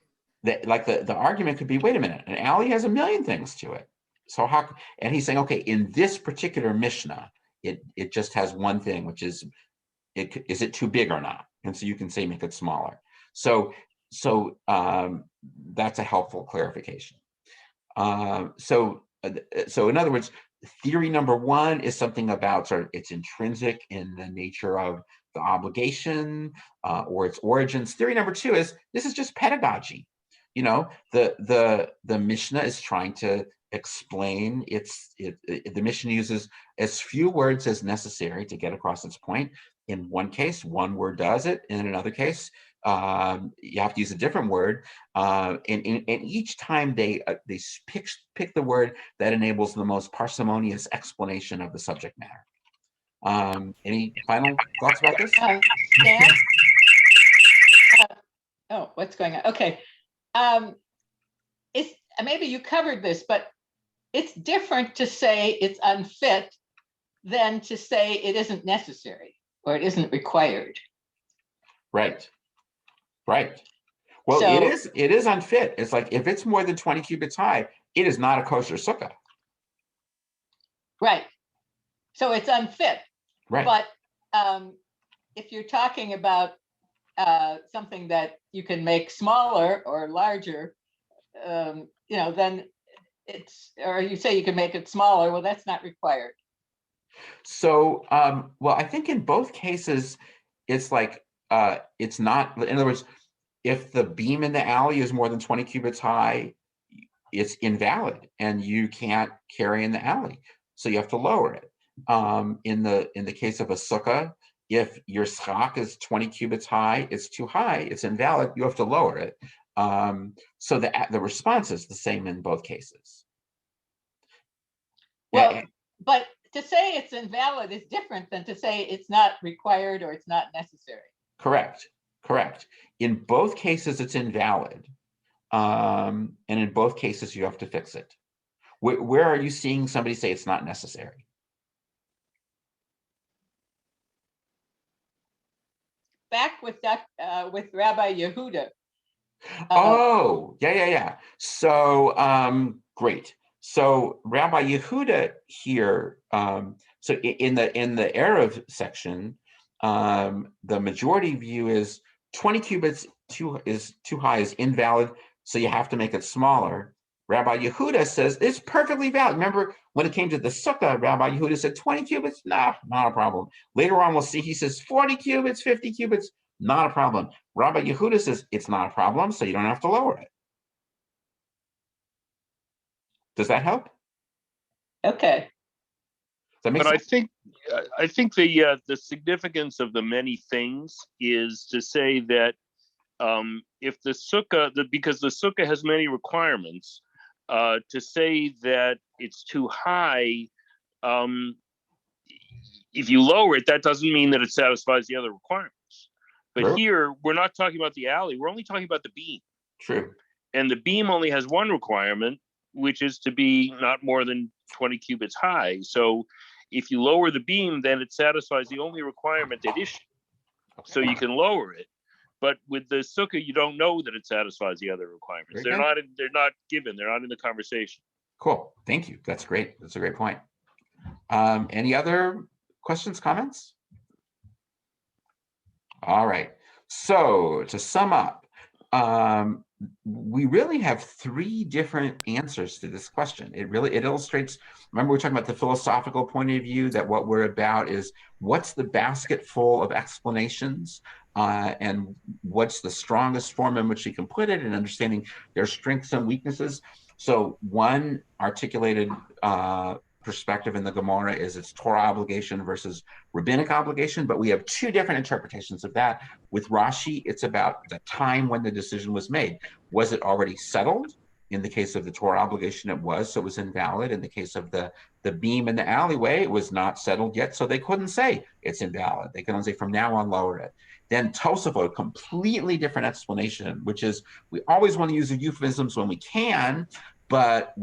A: that, like, the argument could be, wait a minute, an alley has a million things to it. So how, and he's saying, okay, in this particular Mishnah, it just has one thing, which is, is it too big or not? And so you can say make it smaller. So that's a helpful clarification. So in other words, theory number one is something about it's intrinsic in the nature of the obligation or its origins. Theory number two is this is just pedagogy. The Mishnah is trying to explain the Mishnah uses as few words as necessary to get across its point. In one case, one word does it. In another case, you have to use a different word. And each time they pick the word that enables the most parsimonious explanation of the subject matter. Any final thoughts about this?
D: Stan? Oh, what's going on? Okay. It's maybe you covered this, but it's different to say it's unfit than to say it isn't necessary or it isn't required.
A: Right. Well,
D: So,
A: it is unfit. It's like if it's more than 20 cubits high, it is not a kosher sukkah.
D: right. So it's unfit.
A: Right.
D: But if you're talking about something that you can make smaller or larger, then or you say you can make it smaller, well, that's not required.
A: So, well, I think in both cases, it's like, it's not, in other words, if the beam in the alley is more than 20 cubits high, it's invalid and you can't carry in the alley. So you have to lower it. In the case of a sukkah, if your schach is 20 cubits high, it's too high, it's invalid, you have to lower it. So the response is the same in both cases.
D: Well,
A: Yeah.
D: but to say it's invalid is different than to say it's not required or it's not necessary.
A: Correct. In both cases, it's invalid. And in both cases, you have to fix it. Where are you seeing somebody say it's not necessary?
D: Back with Rabbi Yehuda.
A: Oh, yeah. So, great. So Rabbi Yehuda here, so in the Erev section, the majority view is 20 cubits is too high, is invalid, so you have to make it smaller. Rabbi Yehuda says it's perfectly valid. Remember, when it came to the sukkah, Rabbi Yehuda said 20 cubits, nah, not a problem. Later on, we'll see he says 40 cubits, 50 cubits, not a problem. Rabbi Yehuda says it's not a problem, so you don't have to lower it. Does that help?
D: Okay.
A: Does that make
E: But
A: sense?
E: I think the significance of the many things is to say that if the sukkah, because the sukkah has many requirements, to say that it's too high, if you lower it, that doesn't mean that it satisfies the other requirements. But
A: True.
E: here, we're not talking about the alley, we're only talking about the beam.
A: True.
E: And the beam only has one requirement, which is to be not more than 20 cubits high. So if you lower the beam, then it satisfies the only requirement at issue. So you can lower it. But with the sukkah, you don't know that it satisfies the other requirements. They're not given. They're not in the conversation.
A: Cool. Thank you. That's great. That's a great point. Any other questions, comments? All right. So to sum up, we really have three different answers to this question. It illustrates, remember we're talking about the philosophical point of view, that what we're about is what's the basket full of explanations and what's the strongest form in which you can put it, and understanding their strengths and weaknesses. So one articulated perspective in the Gemara is it's Torah obligation versus rabbinic obligation, but we have two different interpretations of that. With Rashi, it's about the time when the decision was made. Was it already settled? In the case of the Torah obligation, it was, so it was invalid. In the case of the beam in the alleyway, it was not settled yet, so they couldn't say it's invalid. They can only say from now on, lower it. Then Tosafot, a completely different explanation, which is we always want to use the euphemisms when we can, but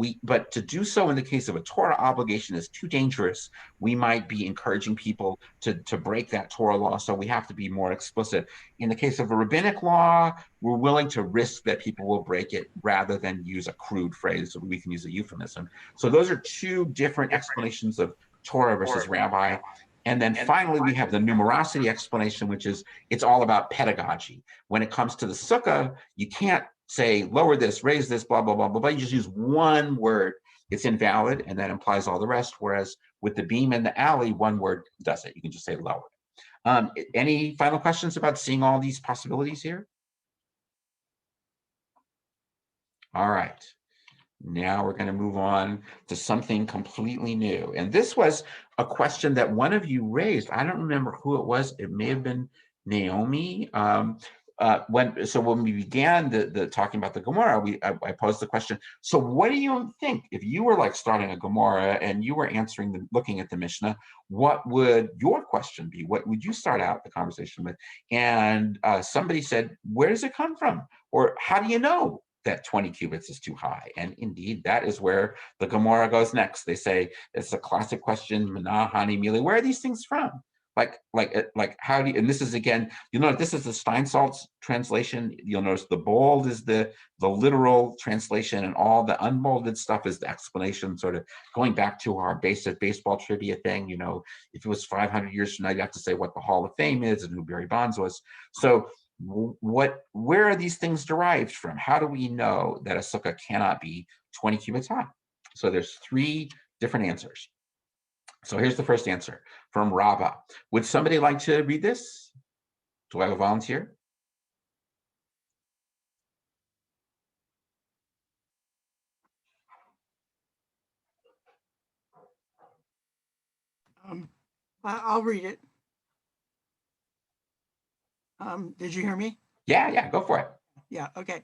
A: to do so in the case of a Torah obligation is too dangerous. We might be encouraging people to break that Torah law, so we have to be more explicit. In the case of a rabbinic law, we're willing to risk that people will break it rather than use a crude phrase, so we can use a euphemism. So those are two different explanations of Torah versus rabbi. And then finally, we have the numerosity explanation, which is it's all about pedagogy. When it comes to the sukkah, you can't say lower this, raise this, blah, blah, blah, blah, blah. You just use one word. It's invalid, and that implies all the rest. Whereas with the beam and the alley, one word does it. You can just say lower. Any final questions about seeing all these possibilities here? All right. Now we're going to move on to something completely new. And this was a question that one of you raised. I don't remember who it was. It may have been Naomi. When we began the talking about the Gemara, I posed the question, so what do you think if you were like starting a Gemara and you were looking at the Mishnah, what would your question be? What would you start out the conversation with? And somebody said, where does it come from? Or how do you know that 20 cubits is too high? And indeed, that is where the Gemara goes next. They say, it's a classic question, Mana, Hani, Mili, where are these things from? Like how do you, and this is again, you'll note this is the Steinsaltz translation. You'll notice the bold is the literal translation, and all the unbolded stuff is the explanation, sort of going back to our basic baseball trivia thing. You know, if it was 500 years from now, you have to say what the Hall of Fame is and who Barry Bonds was. So where are these things derived from? How do we know that a sukkah cannot be 20 cubits high? So there's 3 different answers. So here's the first answer from Rava. Would somebody like to read this? Do I have a volunteer?
I: I'll read it. Did you hear me?
A: Yeah, go for it.
I: Yeah, okay.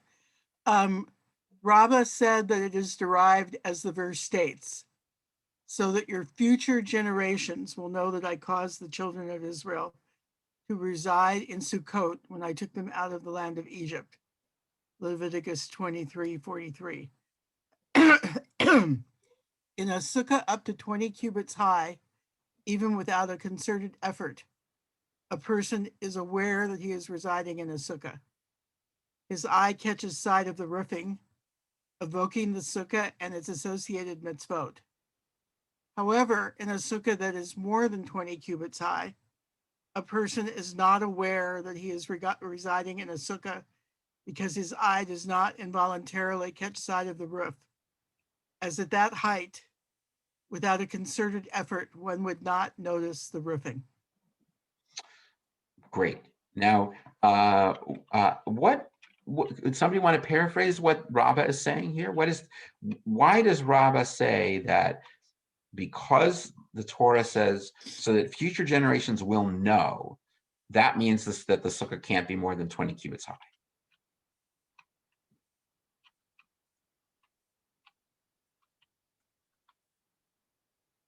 I: Rava said that it is derived as the verse states, so that your future generations will know that I caused the children of Israel to reside in Sukkot when I took them out of the land of Egypt. Leviticus 23:43. In a sukkah up to 20 cubits high, even without a concerted effort, a person is aware that he is residing in a sukkah. His eye catches sight of the roofing, evoking the sukkah and its associated mitzvot. However, in a sukkah that is more than 20 cubits high, a person is not aware that he is residing in a sukkah because his eye does not involuntarily catch sight of the roof, as at that height, without a concerted effort, one would not notice the roofing.
A: Great. Now, somebody want to paraphrase what Rava is saying here? Why does Rava say that because the Torah says so that future generations will know, that means that the sukkah can't be more than 20 cubits high?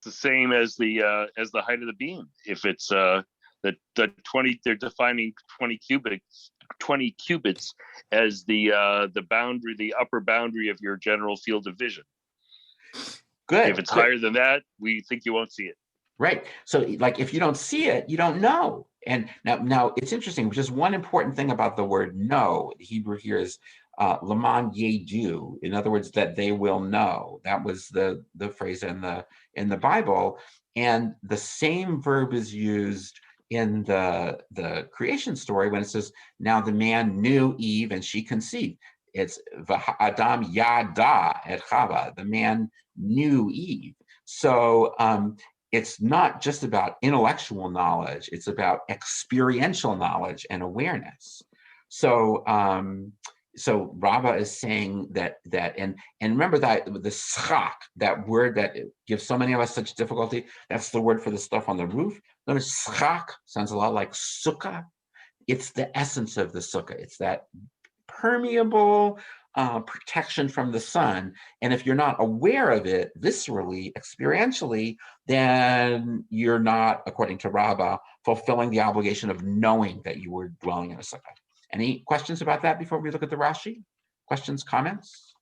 E: The same as the height of the beam. If it's the 20, they're defining 20 cubits as the boundary, the upper boundary of your general field of vision.
A: Good.
E: If it's higher than that, we think you won't see it.
A: Right. So like if you don't see it, you don't know. And now it's interesting, just one important thing about the word know, the Hebrew here is Laman yedu. In other words, that they will know. That was the phrase in the Bible. And the same verb is used in the creation story when it says, now the man knew Eve and she conceived. It's Adam yada et Chava. The man knew Eve. So it's not just about intellectual knowledge, it's about experiential knowledge and awareness. So so Rava is saying that and remember that the schak, that word that gives so many of us such difficulty, that's the word for the stuff on the roof. Notice schak sounds a lot like sukkah. It's the essence of the sukkah. It's that permeable protection from the sun. And if you're not aware of it viscerally, experientially, then you're not, according to Rava, fulfilling the obligation of knowing that you were dwelling in a sukkah. Any questions about that before we look at the Rashi? Questions, comments?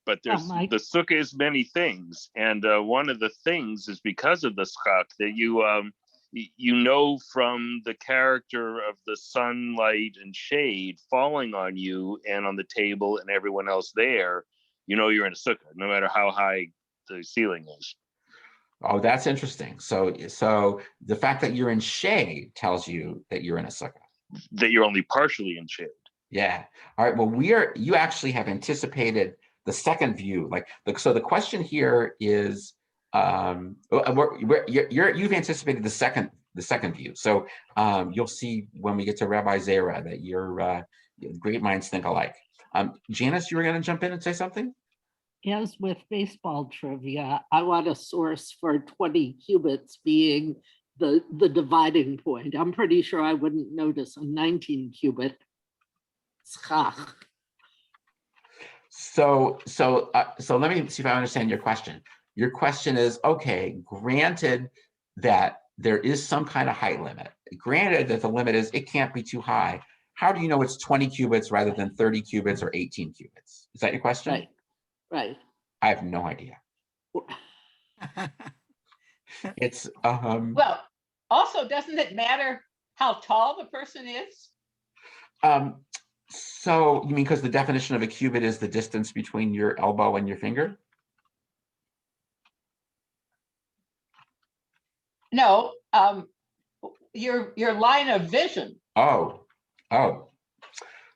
E: But there's the sukkah is many things, and one of the things is because of the schak that you know from the character of the sunlight and shade falling on you and on the table and everyone else there, you know you're in a sukkah, no matter how high the ceiling is.
A: Oh, that's interesting. So the fact that you're in shade tells you that you're in a sukkah.
E: That you're only partially in shade.
A: Yeah. All right. Well, you actually have anticipated the second view. So the question here is, you've anticipated the second view. So you'll see when we get to Rabbi Zera that your great minds think alike. Janice, you were going to jump in and say something?
F: As with baseball trivia, I want a source for 20 cubits being the dividing point. I'm pretty sure I wouldn't notice a 19 cubit schach.
A: So let me see if I understand your question. Your question is, okay, granted that there is some kind of height limit, granted that the limit is it can't be too high, how do you know it's 20 cubits rather than 30 cubits or 18 cubits? Is that your question?
F: Right, right.
A: I have no idea. It's
D: Well, also, doesn't it matter how tall the person is?
A: So you mean because the definition of a cubit is the distance between your elbow and your finger?
D: No, your line of vision.
A: Oh.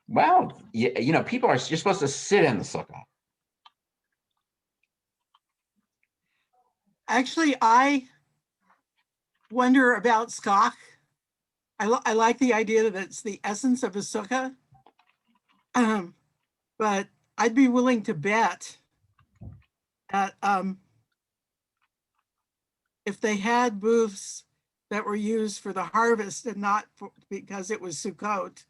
A: Well, you're supposed to sit in the sukkah.
I: Actually, I wonder about skach. I like the idea that it's the essence of a sukkah. But I'd be willing to bet that if they had booths that were used for the harvest and not because it was Sukkot,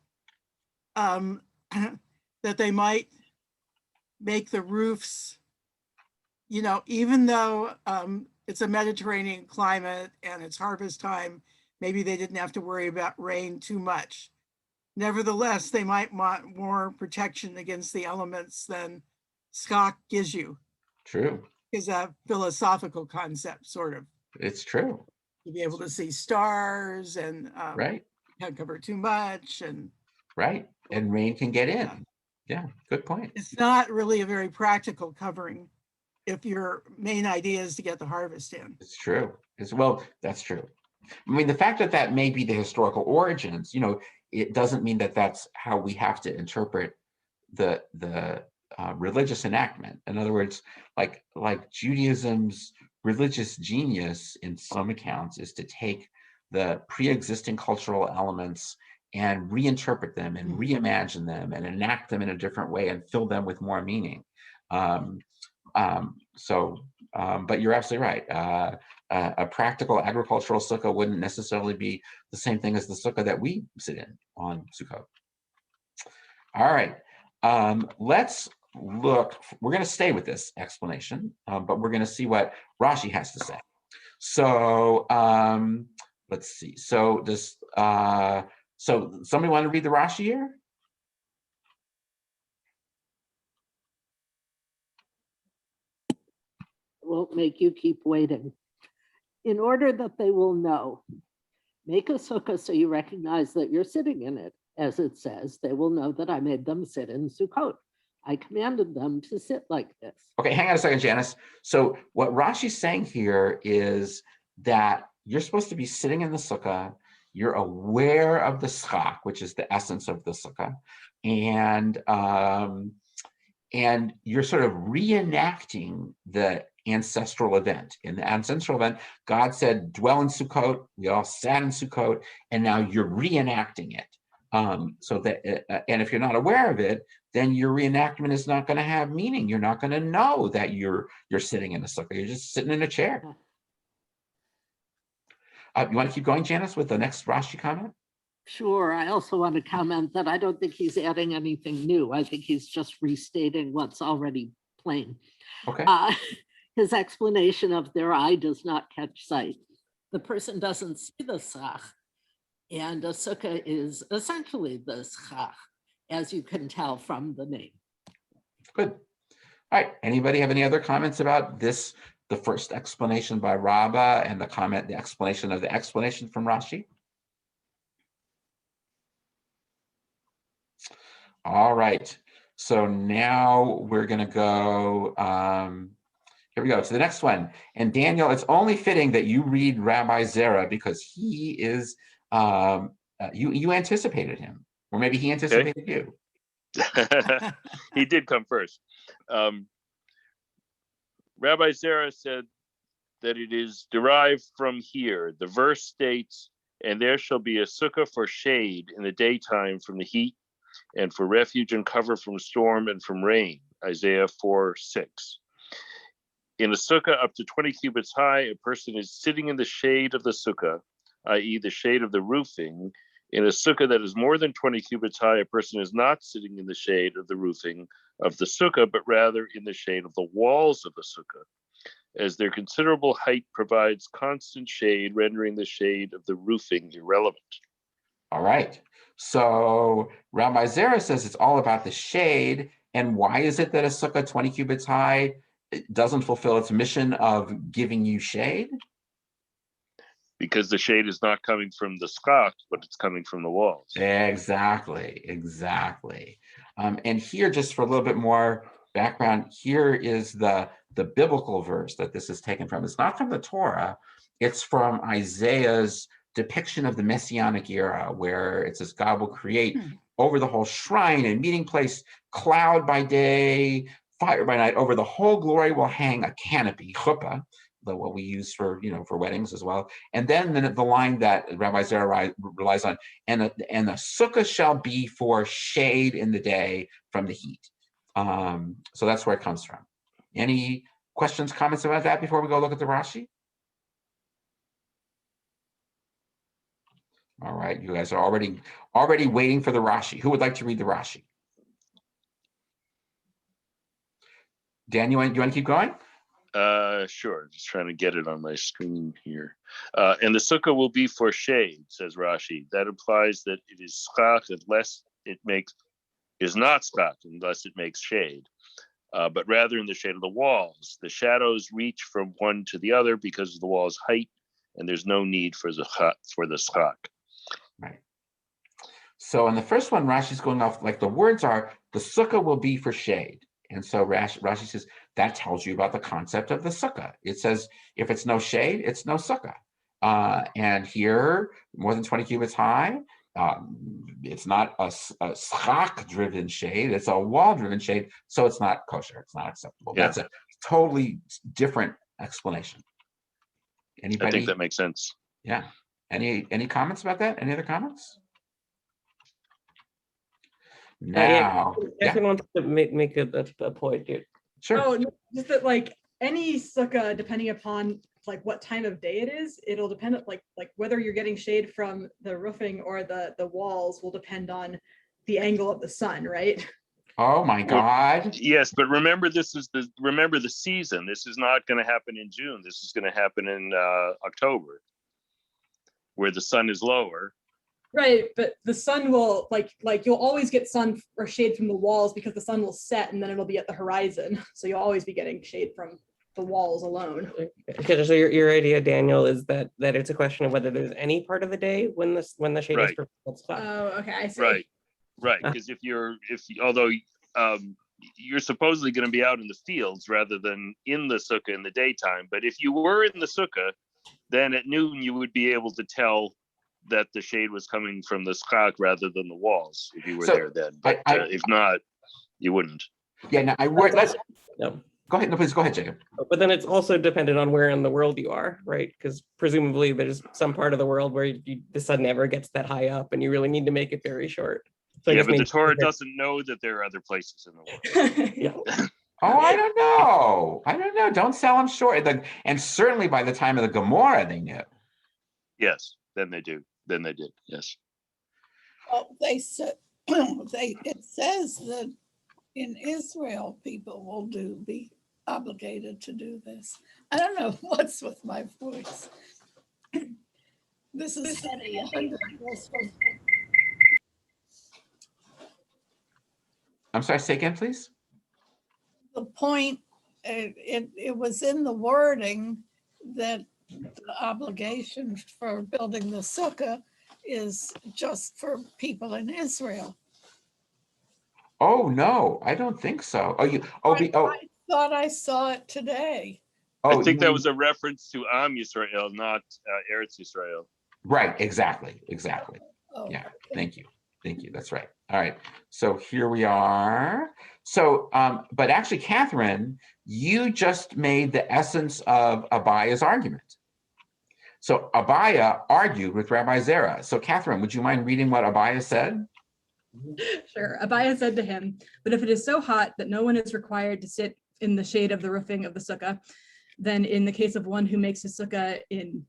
I: that they might make the roofs, even though it's a Mediterranean climate and it's harvest time, maybe they didn't have to worry about rain too much. Nevertheless, they might want more protection against the elements than skach gives you.
A: True.
I: Is a philosophical concept, sort of.
A: It's true.
I: To be able to see stars and
A: right.
I: Can't cover too much and
A: right. And rain can get in. Yeah, good point.
I: It's not really a very practical covering if your main idea is to get the harvest in.
A: It's true. That's true. I mean, the fact that may be the historical origins, it doesn't mean that that's how we have to interpret the religious enactment. In other words, like Judaism's religious genius in some accounts is to take the pre-existing cultural elements and reinterpret them and reimagine them and enact them in a different way and fill them with more meaning. But you're absolutely right. A practical agricultural sukkah wouldn't necessarily be the same thing as the sukkah that we sit in on Sukkot. All right, let's look. We're going to stay with this explanation, but we're going to see what Rashi has to say. So let's see. So somebody want to read the Rashi here?
F: Won't make you keep waiting. In order that they will know, make a sukkah so you recognize that you're sitting in it. As it says, they will know that I made them sit in Sukkot. I commanded them to sit like this.
A: Okay, hang on a second, Janice. So what Rashi's saying here is that you're supposed to be sitting in the sukkah, you're aware of the schach, which is the essence of the sukkah, and you're sort of reenacting the ancestral event. In the ancestral event, God said, dwell in Sukkot, we all sat in Sukkot, and now you're reenacting it. And if you're not aware of it, then your reenactment is not going to have meaning. You're not going to know that you're sitting in a sukkah. You're just sitting in a chair. You want to keep going, Janice, with the next Rashi comment?
F: Sure. I also want to comment that I don't think he's adding anything new. I think he's just restating what's already plain.
A: Okay.
F: His explanation of their eye does not catch sight. The person doesn't see the schach, and a sukkah is essentially the schach, as you can tell from the name.
A: Good. All right. Anybody have any other comments about this, the first explanation by Rabbah and the explanation of the explanation from Rashi? All right. So now we're going to go Here we go to the next one. And Daniel, it's only fitting that you read Rabbi Zera because he is, you anticipated him, or maybe he anticipated you.
E: He did come first. Rabbi Zera said that it is derived from here. The verse states, and there shall be a sukkah for shade in the daytime from the heat, and for refuge and cover from storm and from rain. Isaiah 4:6. In a sukkah up to 20 cubits high, a person is sitting in the shade of the sukkah, i.e. the shade of the roofing. In a sukkah that is more than 20 cubits high, a person is not sitting in the shade of the roofing of the sukkah, but rather in the shade of the walls of the sukkah, as their considerable height provides constant shade, rendering the shade of the roofing irrelevant.
A: All right. So Rabbi Zera says it's all about the shade. And why is it that a sukkah 20 cubits high doesn't fulfill its mission of giving you shade?
E: Because the shade is not coming from the skach, but it's coming from the walls.
A: Exactly. And here, just for a little bit more background, here is the biblical verse that this is taken from. It's not from the Torah. It's from Isaiah's depiction of the Messianic era, where it says God will create over the whole shrine and meeting place, cloud by day, fire by night. Over the whole glory will hang a canopy, chuppah, what we use for weddings as well. And then the line that Rabbi Zera relies on, and the sukkah shall be for shade in the day from the heat. So that's where it comes from. Any questions, comments about that before we go look at the Rashi? All right, you guys are already waiting for the Rashi. Who would like to read the Rashi? Dan, you want to keep going?
E: Sure. Just trying to get it on my screen here. And the sukkah will be for shade, says Rashi. That implies that it is schach unless it is not schach unless it makes shade, but rather in the shade of the walls. The shadows reach from one to the other because of the wall's height, and there's no need for the schach.
A: Right. So in the first one, Rashi's going off like the words are, the sukkah will be for shade. And so Rashi says that tells you about the concept of the sukkah. It says if it's no shade, it's no sukkah. And here, more than 20 cubits high, it's not a schach-driven shade, it's a wall-driven shade, so it's not kosher, it's not acceptable. Yeah. That's a totally different explanation. Anybody?
E: I think that makes sense.
A: Yeah. Any comments about that? Any other comments? Now,
H: I want to make a point here.
A: Sure.
B: Oh, no, just that like any sukkah, depending upon like what time of day it is, it'll depend like whether you're getting shade from the roofing or the walls will depend on the angle of the sun, right?
A: Oh my God.
E: Well, yes, but remember the season. This is not going to happen in June. This is going to happen in October, where the sun is lower.
B: Right, but the sun will like you'll always get sun or shade from the walls because the sun will set and then it'll be at the horizon. So you'll always be getting shade from the walls alone.
H: Okay, so your idea, Daniel, is that it's a question of whether there's any part of the day when the shade is perfect.
B: Oh, okay, I see.
E: Right. Because although you're supposedly going to be out in the fields rather than in the sukkah in the daytime, but if you were in the sukkah, then at noon you would be able to tell that the shade was coming from the schach rather than the walls if you were there then. But if not, you wouldn't.
A: Yeah, no,
H: no.
A: Go ahead. No, please go ahead, Jacob.
H: But then it's also dependent on where in the world you are, right? Because presumably there's some part of the world where the sun never gets that high up and you really need to make it very short. So
E: yeah, but the Torah doesn't know that there are other places in the world.
H: Yeah.
A: Oh, I don't know. Don't sell them short. And certainly by the time of the Gomorrah, they knew.
E: Yes, then they do. Then they did. Yes.
C: Well, they said it says that in Israel, people will be obligated to do this. I don't know what's with my voice. This is funny.
A: I'm sorry, say again, please.
C: The point, it was in the wording that the obligation for building the sukkah is just for people in Israel.
A: Oh no, I don't think so.
C: I thought I saw it today.
A: Oh,
E: I think
A: you
E: that
A: mean-
E: was a reference to Am Yisrael, not Eretz Yisrael.
A: right, exactly.
C: Oh,
A: Yeah, thank you. That's right. All right. So here we are. So, but actually, Catherine, you just made the essence of Abaya's argument. So Abaya argued with Rabbi Zera. So Catherine, would you mind reading what Abaya said?
B: Sure. Abaya said to him, but if it is so hot that no one is required to sit in the shade of the roofing of the sukkah, then in the case of one who makes a sukkah in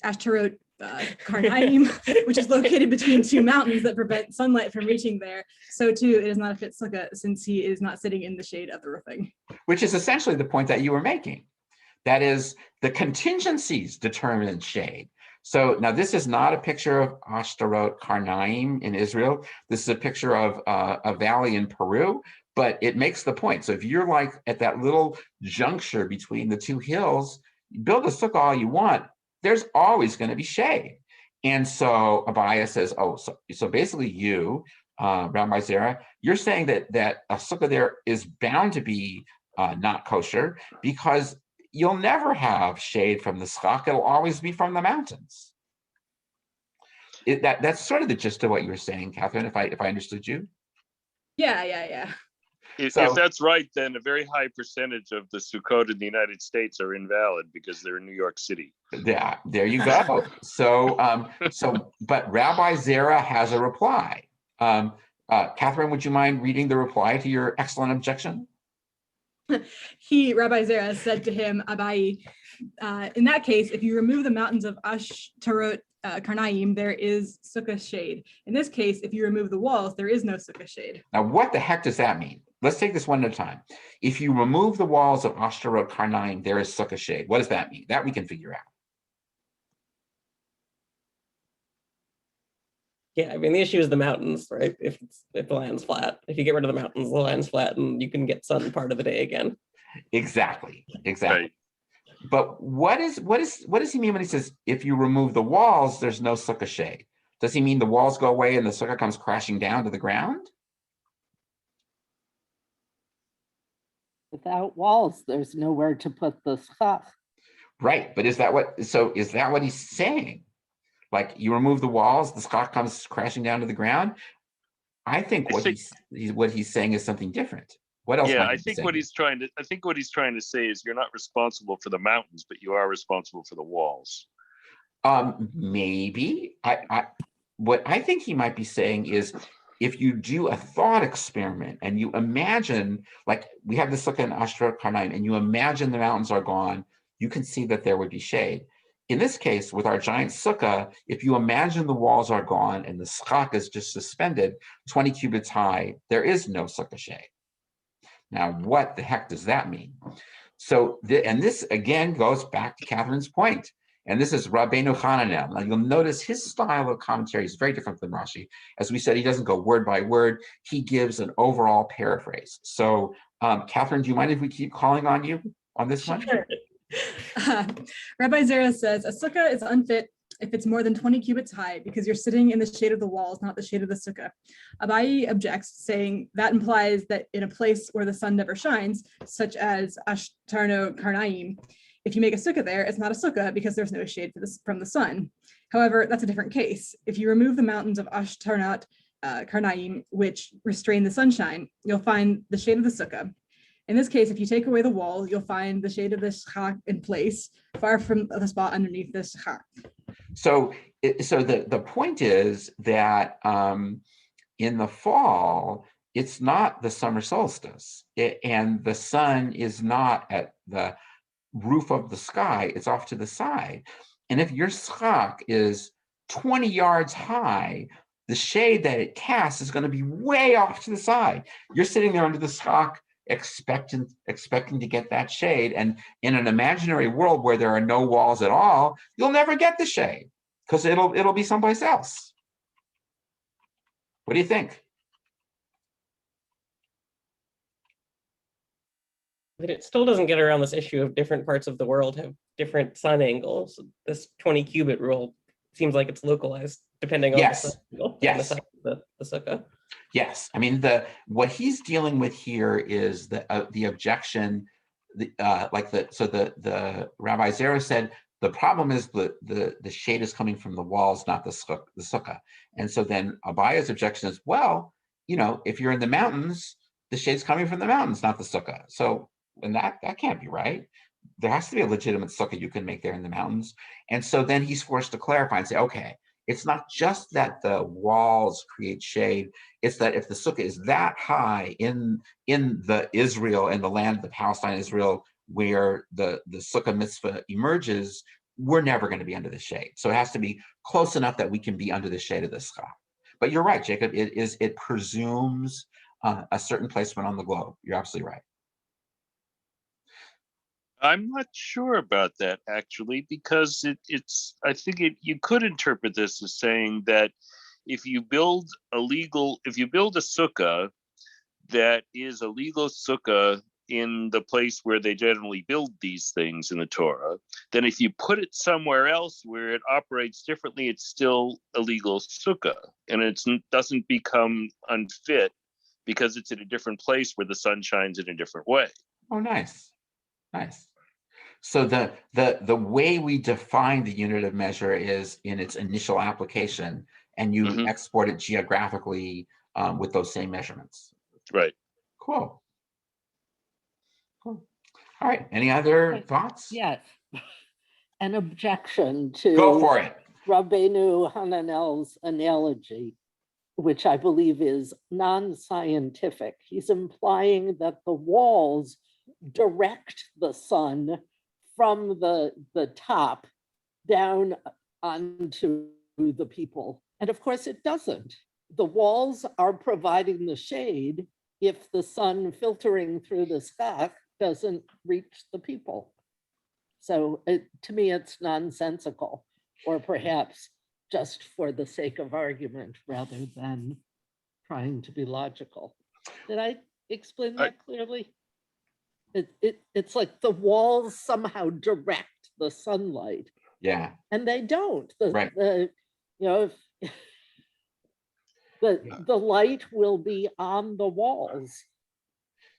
B: Ashtarot Karnaim, which is located between two mountains that prevent sunlight from reaching there, so too it is not a fit sukkah since he is not sitting in the shade of the roofing.
A: Which is essentially the point that you were making. That is, the contingencies determine shade. So now this is not a picture of Ashtarot Karnaim in Israel. This is a picture of a valley in Peru, but it makes the point. So if you're like at that little juncture between the two hills, build a sukkah all you want, there's always going to be shade. And so Abaya says, oh, so basically you, Rabbi Zera, you're saying that a sukkah there is bound to be not kosher because you'll never have shade from the schach. It'll always be from the mountains. That's sort of the gist of what you were saying, Catherine, if I understood you.
B: Yeah.
E: If
A: So-
E: that's right, then a very high percentage of the Sukkot in the United States are invalid because they're in New York City.
A: Yeah, there you go. So, but Rabbi Zera has a reply. Catherine, would you mind reading the reply to your excellent objection?
B: Rabbi Zera said to him, Abai, in that case, if you remove the mountains of Ashtarot Karnaim, there is sukkah shade. In this case, if you remove the walls, there is no sukkah shade.
A: Now, what the heck does that mean? Let's take this one at a time. If you remove the walls of Ashtarot Karnaim, there is sukkah shade. What does that mean? That we can figure out.
H: Yeah, I mean, the issue is the mountains, right? If the land's flat, if you get rid of the mountains, the land's flat and you can get sun part of the day again.
A: Exactly.
E: Right.
A: But what does he mean when he says, if you remove the walls, there's no sukkah shade? Does he mean the walls go away and the sukkah comes crashing down to the ground?
F: Without walls, there's nowhere to put the schach.
A: Right, but is that what he's saying? Like you remove the walls, the schach comes crashing down to the ground? I think what he's saying is something different. What else?
E: Yeah, I think what he's trying to say is you're not responsible for the mountains, but you are responsible for the walls.
A: Maybe. What I think he might be saying is, if you do a thought experiment and you imagine, like we have this sukkah in Ashtarot Karnaim, and you imagine the mountains are gone, you can see that there would be shade. In this case, with our giant sukkah, if you imagine the walls are gone and the schach is just suspended 20 cubits high, there is no sukkah shade. Now, what the heck does that mean? So, and this again goes back to Catherine's point. And this is Rabbeinu Hananel. Now, you'll notice his style of commentary is very different than Rashi. As we said, he doesn't go word by word. He gives an overall paraphrase. So, Catherine, do you mind if we keep calling on you on this one?
B: Sure. Rabbi Zera says, a sukkah is unfit if it's more than 20 cubits high because you're sitting in the shade of the walls, not the shade of the sukkah. Abai objects, saying that implies that in a place where the sun never shines, such as Ashtarno Karnaim, if you make a sukkah there, it's not a sukkah because there's no shade from the sun. However, that's a different case. If you remove the mountains of Ashtarnot Karnaim, which restrain the sunshine, you'll find the shade of the sukkah. In this case, if you take away the wall, you'll find the shade of the schach in place, far from the spot underneath the schach.
A: So the point is that in the fall, it's not the summer solstice, and the sun is not at the roof of the sky, it's off to the side. And if your schach is 20 yards high, the shade that it casts is going to be way off to the side. You're sitting there under the schach expecting to get that shade, and in an imaginary world where there are no walls at all, you'll never get the shade because it'll be someplace else. What do you think?
H: But it still doesn't get around this issue of different parts of the world have different sun angles. This 20 cubit rule seems like it's localized depending on the sun angle and the size of the sukkah.
A: Yes, I mean what he's dealing with here is the objection the Rabbi Zera said the problem is the shade is coming from the walls, not the sukkah. And so then Abaya's objection is, well, if you're in the mountains, the shade's coming from the mountains, not the sukkah. So, and that can't be right. There has to be a legitimate sukkah you can make there in the mountains. And so then he's forced to clarify and say, okay, it's not just that the walls create shade, it's that if the sukkah is that high in the Israel and the land of the Palestine, Israel, where the sukkah mitzvah emerges, we're never going to be under the shade. So it has to be close enough that we can be under the shade of the schach. But you're right, Jacob, it presumes a certain placement on the globe. You're absolutely right.
E: I'm not sure about that actually, because I think you could interpret this as saying that if you build a sukkah that is a legal sukkah in the place where they generally build these things in the Torah, then if you put it somewhere else where it operates differently, it's still a legal sukkah, and it doesn't become unfit because it's in a different place where the sun shines in a different way.
A: Oh, nice. So the way we define the unit of measure is in its initial application, and you export it geographically with those same measurements.
E: Right.
A: Cool. All right. Any other thoughts?
F: Yes. An objection to
A: Go for it.
F: Rabbeinu Hananel's analogy, which I believe is non-scientific. He's implying that the walls direct the sun from the top down onto the people. And of course it doesn't. The walls are providing the shade if the sun filtering through the schach doesn't reach the people. So to me, it's nonsensical, or perhaps just for the sake of argument rather than trying to be logical. Did I explain that clearly? It's like the walls somehow direct the sunlight.
A: Yeah.
F: And they don't.
A: Right.
F: The light will be on the walls.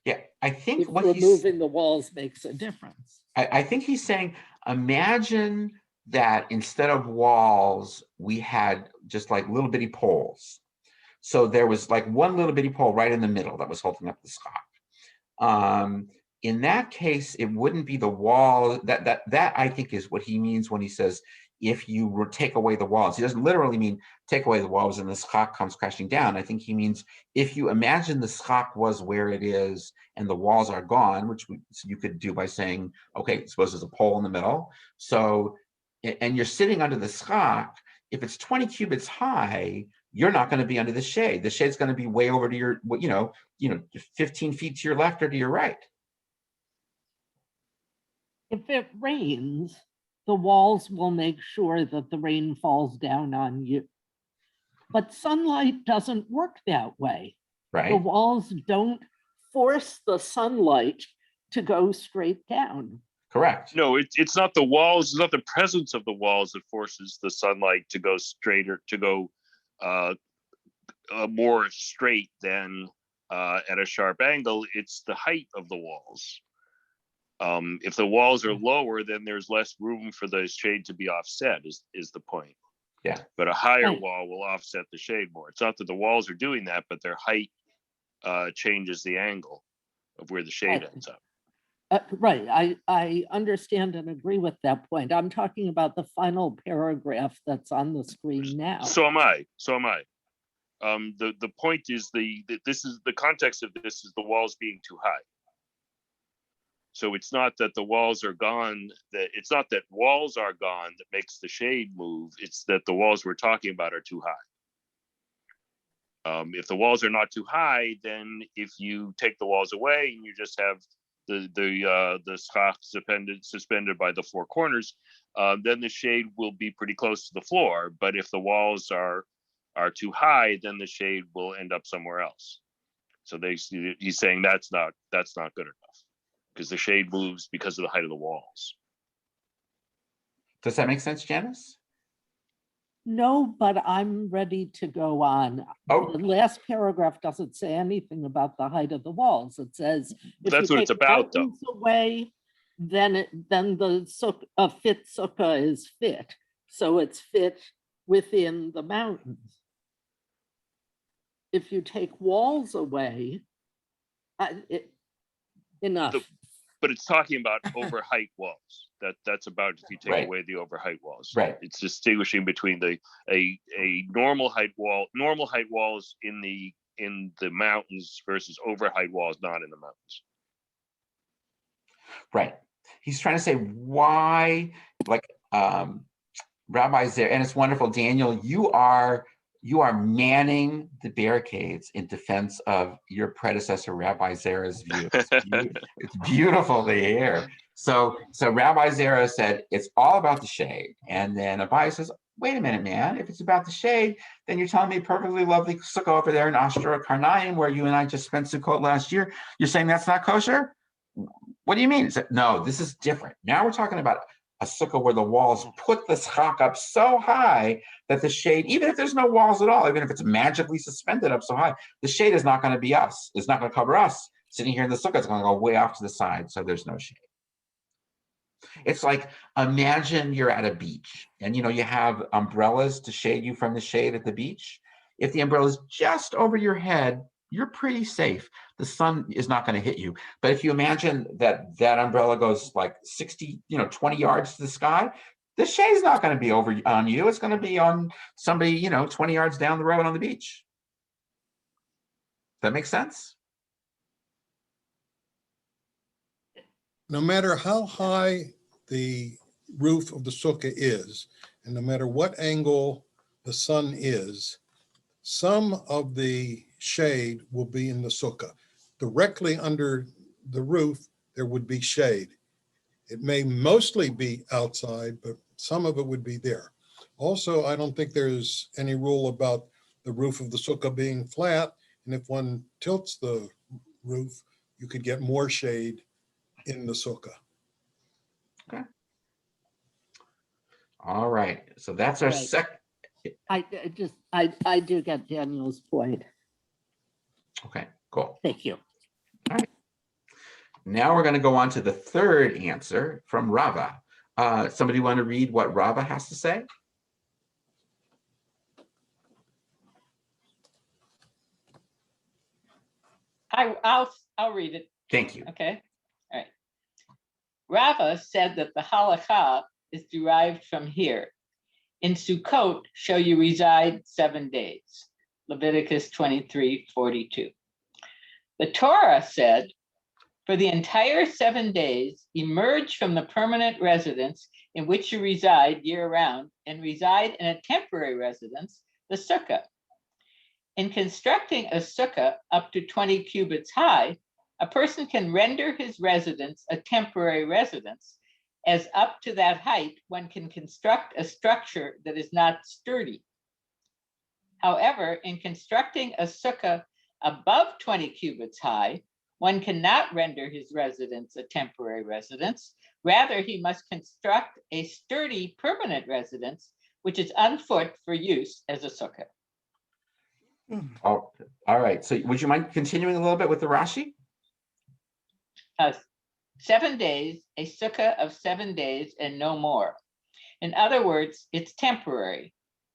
A: Yeah, I think
F: if
A: what
F: removing the walls makes a difference.
A: I think he's saying, imagine that instead of walls, we had just like little bitty poles. So there was like one little bitty pole right in the middle that was holding up the schach. In that case, it wouldn't be the wall. That I think is what he means when he says, if you take away the walls. He doesn't literally mean take away the walls and the schach comes crashing down. I think he means if you imagine the schach was where it is and the walls are gone, which you could do by saying, okay, suppose there's a pole in the middle. So, and you're sitting under the schach, if it's 20 cubits high, you're not going to be under the shade. The shade's going to be way over to your, 15 feet to your left or to your right.
F: If it rains, the walls will make sure that the rain falls down on you. But sunlight doesn't work that way.
A: Right.
F: The walls don't force the sunlight to go straight down.
A: Correct.
E: No, it's not the walls, it's not the presence of the walls that forces the sunlight to go straighter, to go more straight than at a sharp angle. It's the height of the walls. If the walls are lower, then there's less room for the shade to be offset, is the point.
A: Yeah.
E: But a higher wall will offset the shade more. It's not that the walls are doing that, but their height changes the angle of where the shade ends up.
F: Right, I understand and agree with that point. I'm talking about the final paragraph that's on the screen now.
E: So am I. The point is the context of this is the walls being too high. So it's not that the walls are gone, it's not that walls are gone that makes the shade move, it's that the walls we're talking about are too high. If the walls are not too high, then if you take the walls away and you just have the schach suspended by the four corners, then the shade will be pretty close to the floor. But if the walls are too high, then the shade will end up somewhere else. So he's saying that's not good enough, because the shade moves because of the height of the walls.
A: Does that make sense, Janice?
F: No, but I'm ready to go on.
A: Oh.
F: The last paragraph doesn't say anything about the height of the walls. It says if
E: That's
F: you
E: what it's
F: take
E: about, though.
F: mountains away, then a fit sukkah is fit. So it's fit within the mountains. If you take walls away, enough.
E: But it's talking about over height walls. That's about if you take
A: Right.
E: away the over height walls.
A: Right.
E: It's distinguishing between a normal height walls in the mountains versus over height walls not in the mountains.
A: Right. He's trying to say why, like rabbis there, and it's wonderful, Daniel, you are manning the barricades in defense of your predecessor, Rabbi Zera's view. It's beautiful to hear. So Rabbi Zera said, it's all about the shade. And then Abai says, wait a minute, man, if it's about the shade, then you're telling me perfectly lovely sukkah over there in Ashtra Karnaim, where you and I just spent Sukkot last year. You're saying that's not kosher? What do you mean? Said, no, this is different. Now we're talking about a sukkah where the walls put the schach up so high that the shade, even if there's no walls at all, even if it's magically suspended up so high, the shade is not going to be us. It's not going to cover us sitting here in the sukkah. It's going to go way off to the side, so there's no shade. It's like, imagine you're at a beach and you have umbrellas to shade you from the shade at the beach. If the umbrella is just over your head, you're pretty safe. The sun is not going to hit you. But if you imagine that umbrella goes like 60, 20 yards to the sky, the shade's not going to be over on you. It's going to be on somebody, 20 yards down the road on the beach. Does that make sense?
G: No matter how high the roof of the sukkah is, and no matter what angle the sun is, some of the shade will be in the sukkah. Directly under the roof, there would be shade. It may mostly be outside, but some of it would be there. Also, I don't think there's any rule about the roof of the sukkah being flat. And if one tilts the roof, you could get more shade in the sukkah.
A: Okay. All right. So that's our
F: Right.
A: second.
F: I do get Daniel's point.
A: Okay, cool.
F: Thank you.
A: All right. Now we're going to go on to the third answer from Rava. Somebody want to read what Rava has to say?
D: I'll read it.
A: Thank you.
D: Okay. All right. Rava said that the halakha is derived from here. In Sukkot, shall you reside 7 days. Leviticus 23:42. The Torah said, for the entire 7 days, emerge from the permanent residence in which you reside year-round and reside in a temporary residence, the sukkah. In constructing a sukkah up to 20 cubits high, a person can render his residence a temporary residence, as up to that height, one can construct a structure that is not sturdy. However, in constructing a sukkah above 20 cubits high, one cannot render his residence a temporary residence. Rather, he must construct a sturdy permanent residence, which is unfit for use as a sukkah.
A: Oh, all right. So would you mind continuing a little bit with the Rashi?
D: 7 days, a sukkah of 7 days and no more. In other words, it's temporary.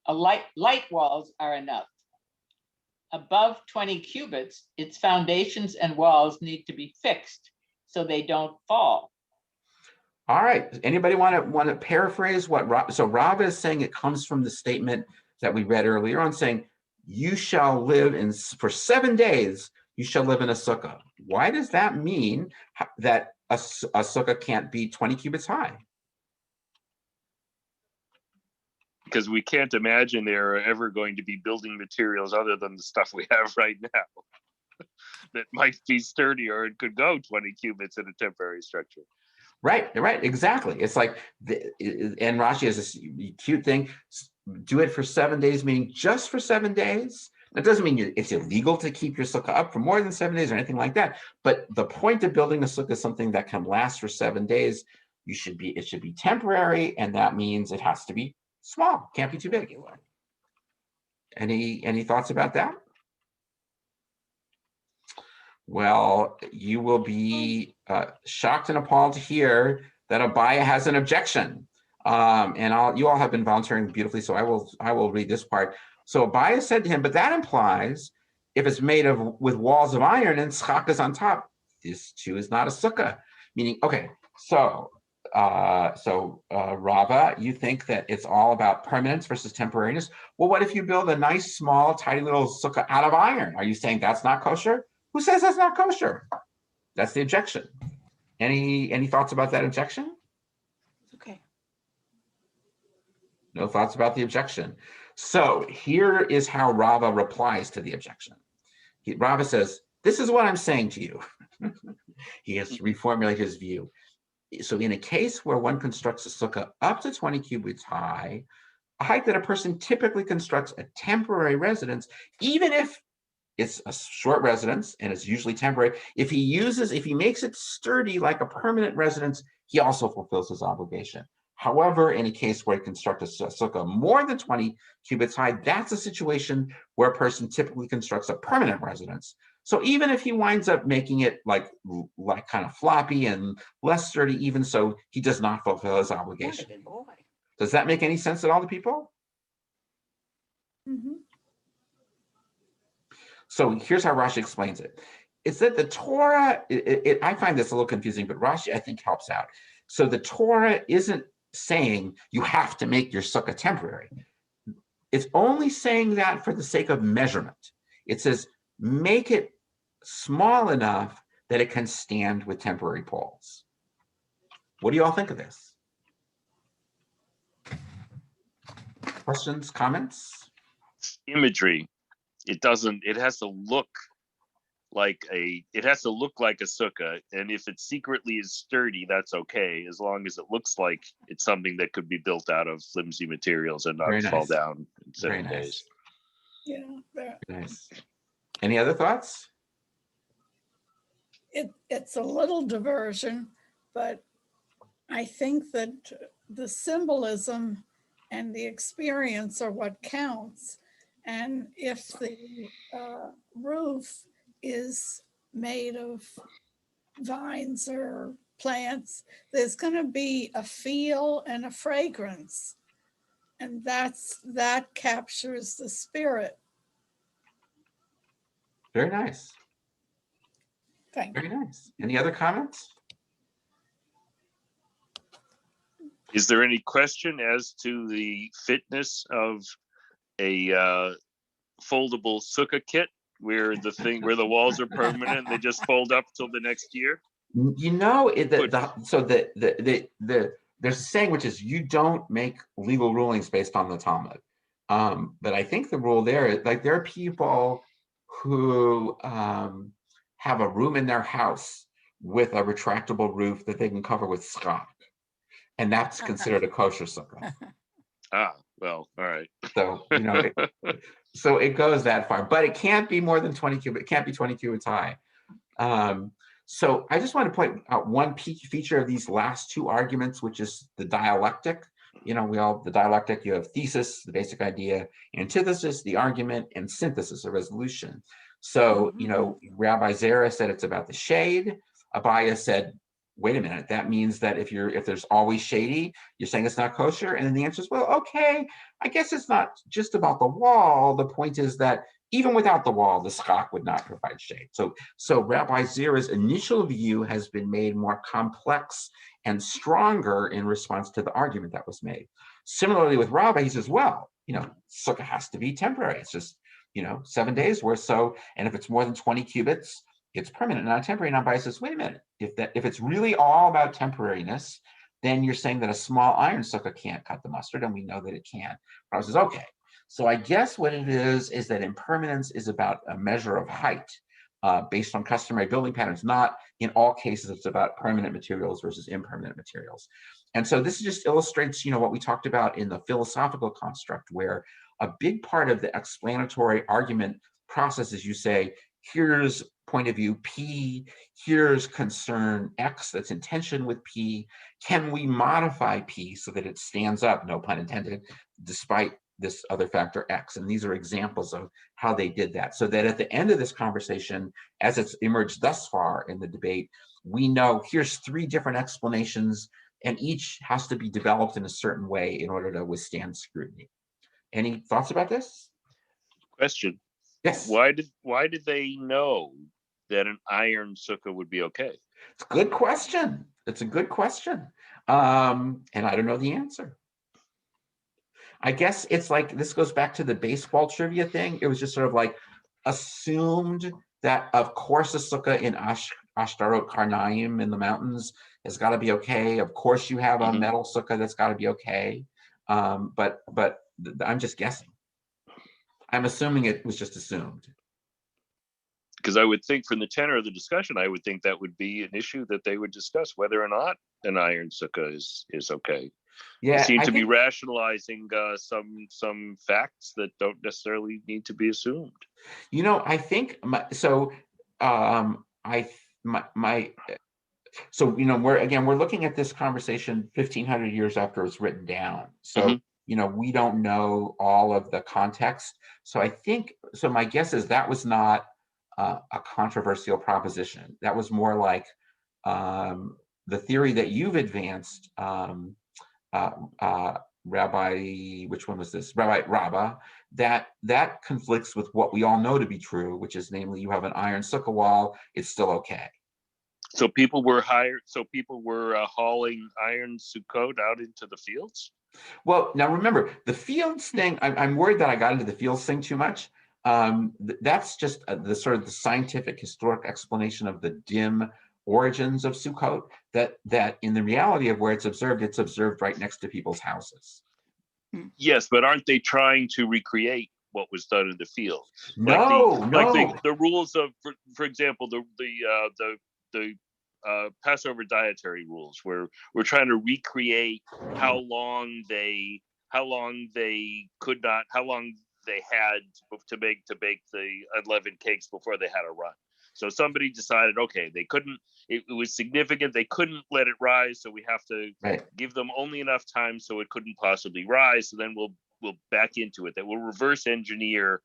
D: Light walls are enough. Above 20 cubits, its foundations and walls need to be fixed so they don't fall.
A: All right. Anybody want to paraphrase what so Rava is saying? It comes from the statement that we read earlier on, saying, you shall live for 7 days, you shall live in a sukkah. Why does that mean that a sukkah can't be 20 cubits high?
E: Because we can't imagine there are ever going to be building materials other than the stuff we have right now that might be sturdier and could go 20 cubits in a temporary structure.
A: Right, exactly. It's like, and Rashi has this cute thing, do it for 7 days, meaning just for 7 days. That doesn't mean it's illegal to keep your sukkah up for more than 7 days or anything like that. But the point of building a sukkah is something that can last for 7 days. It should be temporary, and that means it has to be small, can't be too big. Any thoughts about that? Well, you will be shocked and appalled to hear that Abaya has an objection. And you all have been volunteering beautifully, so I will read this part. So Abaya said to him, but that implies if it's made with walls of iron and schak is on top, this too is not a sukkah. Meaning, okay, so Rava, you think that it's all about permanence versus temporariness. Well, what if you build a nice, small, tiny little sukkah out of iron? Are you saying that's not kosher? Who says that's not kosher? That's the objection. Any thoughts about that objection?
I: Okay.
A: No thoughts about the objection. So here is how Rava replies to the objection. Rava says, this is what I'm saying to you. He has to reformulate his view. So in a case where one constructs a sukkah up to 20 cubits high, a height that a person typically constructs a temporary residence, even if it's a short residence and it's usually temporary, if he makes it sturdy like a permanent residence, he also fulfills his obligation. However, in a case where he constructs a sukkah more than 20 cubits high, that's a situation where a person typically constructs a permanent residence. So even if he winds up making it like kind of floppy and less sturdy, even so, he does not fulfill his obligation. Does that make any sense at all to people?
C: Mm-hmm.
A: So here's how Rashi explains it. It's that the Torah, I find this a little confusing, but Rashi, I think, helps out. So the Torah isn't saying you have to make your sukkah temporary. It's only saying that for the sake of measurement. It says, make it small enough that it can stand with temporary poles. What do you all think of this? Questions, comments?
E: Imagery. It has to look like a sukkah, and if it secretly is sturdy, that's okay, as long as it looks like it's something that could be built out of flimsy materials and not fall down in 7 days.
C: Yeah,
A: Very nice. Any other thoughts?
C: It's a little diversion, but I think that the symbolism and the experience are what counts. And if the roof is made of vines or plants, there's going to be a feel and a fragrance. And that captures the spirit.
A: Very nice.
C: Thank you.
A: Very nice. Any other comments?
E: Is there any question as to the fitness of a foldable sukkah kit where the walls are permanent, they just fold up till the next year?
A: You know, there's a saying which is you don't make legal rulings based on the Talmud. But I think the rule there is like there are people who have a room in their house with a retractable roof that they can cover with schak, and that's considered a kosher sukkah.
E: Ah, well, all right.
A: So you know, so it goes that far, but it can't be more than 20 cubits. It can't be 20 cubits high. So I just want to point out one feature of these last two arguments, which is the dialectic. You know, the dialectic, you have thesis, the basic idea, antithesis, the argument, and synthesis, a resolution. So, you know, Rabbi Zera said it's about the shade. Abaya said, wait a minute, that means that if there's always shady, you're saying it's not kosher? And then the answer is, well, okay, I guess it's not just about the wall. The point is that even without the wall, the schak would not provide shade. So Rabbi Zera's initial view has been made more complex and stronger in response to the argument that was made. Similarly with Rabbi, he says, well, you know, sukkah has to be temporary. It's just, you know, 7 days worth. So, and if it's more than 20 cubits, it's permanent, not temporary. And Abaya says, wait a minute, if it's really all about temporariness, then you're saying that a small iron sukkah can't cut the mustard, and we know that it can. Rabbi says, okay. So I guess what it is that impermanence is about a measure of height based on customary building patterns. Not in all cases, it's about permanent materials versus impermanent materials. And so this just illustrates, you know, what we talked about in the philosophical construct, where a big part of the explanatory argument process is you say, here's point of view, P, here's concern X that's in tension with P. Can we modify P so that it stands up, no pun intended, despite this other factor X? And these are examples of how they did that. So that at the end of this conversation, as it's emerged thus far in the debate, we know here's 3 different explanations, and each has to be developed in a certain way in order to withstand scrutiny. Any thoughts about this?
E: Question.
A: Yes.
E: Why did they know that an iron sukkah would be okay?
A: It's a good question. It's a good question. And I don't know the answer. I guess it's like, this goes back to the baseball trivia thing. It was just sort of like assumed that, of course, a sukkah in Ashtarot Karnaim in the mountains has got to be okay. Of course, you have a metal sukkah that's got to be okay. But I'm just guessing. I'm assuming it was just assumed.
E: Because I would think from the tenor of the discussion, I would think that would be an issue that they would discuss, whether or not an iron sukkah is okay.
A: Yeah,
E: they seem to be rationalizing some facts that don't necessarily need to be assumed.
A: You know, I think so you know, we're looking at this conversation 1,500 years after it's written down. So you know, we don't know all of the context. So I think, so my guess is that was not a controversial proposition. That was more like the theory that you've advanced, Rabbi, which one was this? Rabbi Rabbah, that conflicts with what we all know to be true, which is namely you have an iron sukkah wall, it's still okay.
E: So people were hauling iron sukkot out into the fields?
A: Well, now remember, the fields thing, I'm worried that I got into the fields thing too much. That's just the sort of the scientific historic explanation of the dim origins of Sukkot, that in the reality of where it's observed right next to people's houses.
E: Yes, but aren't they trying to recreate what was done in the field?
A: No,
E: like the rules of, for example, the Passover dietary rules, where we're trying to recreate how long they had to bake the unleavened cakes before they had a run. So somebody decided, okay, it was significant, they couldn't let it rise, so we have to give them only enough time so it couldn't possibly rise. So then we'll back into it. That will reverse engineer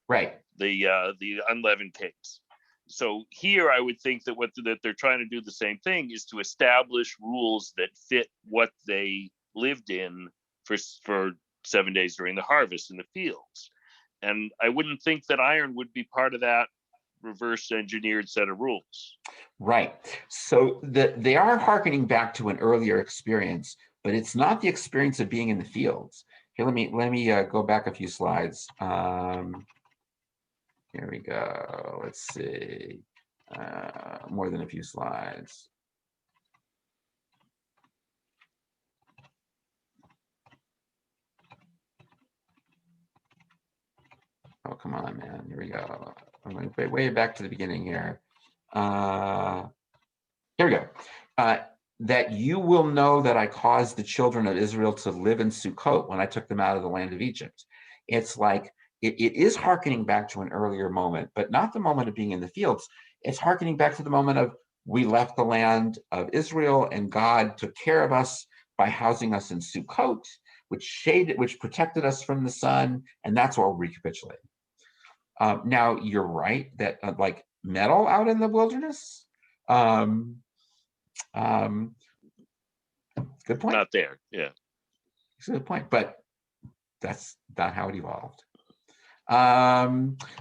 E: the unleavened cakes. So here I would think that that they're trying to do the same thing, is to establish rules that fit what they lived in for 7 days during the harvest in the fields. And I wouldn't think that iron would be part of that reverse engineered set of rules.
A: Right. So they are hearkening back to an earlier experience, but it's not the experience of being in the fields. Here, let me go back a few slides. Here we go. Let's see. More than a few slides. Oh, come on, man. Here we go. I'm going way back to the beginning here. Here we go. That you will know that I caused the children of Israel to live in Sukkot when I took them out of the land of Egypt. It's like, it is hearkening back to an earlier moment, but not the moment of being in the fields. It's hearkening back to the moment of we left the land of Israel and God took care of us by housing us in Sukkot, which protected us from the sun, and that's what we're recapitulating. Now, you're right that like metal out in the wilderness, good point.
E: Not there, yeah.
A: It's a good point, but that's not how it evolved.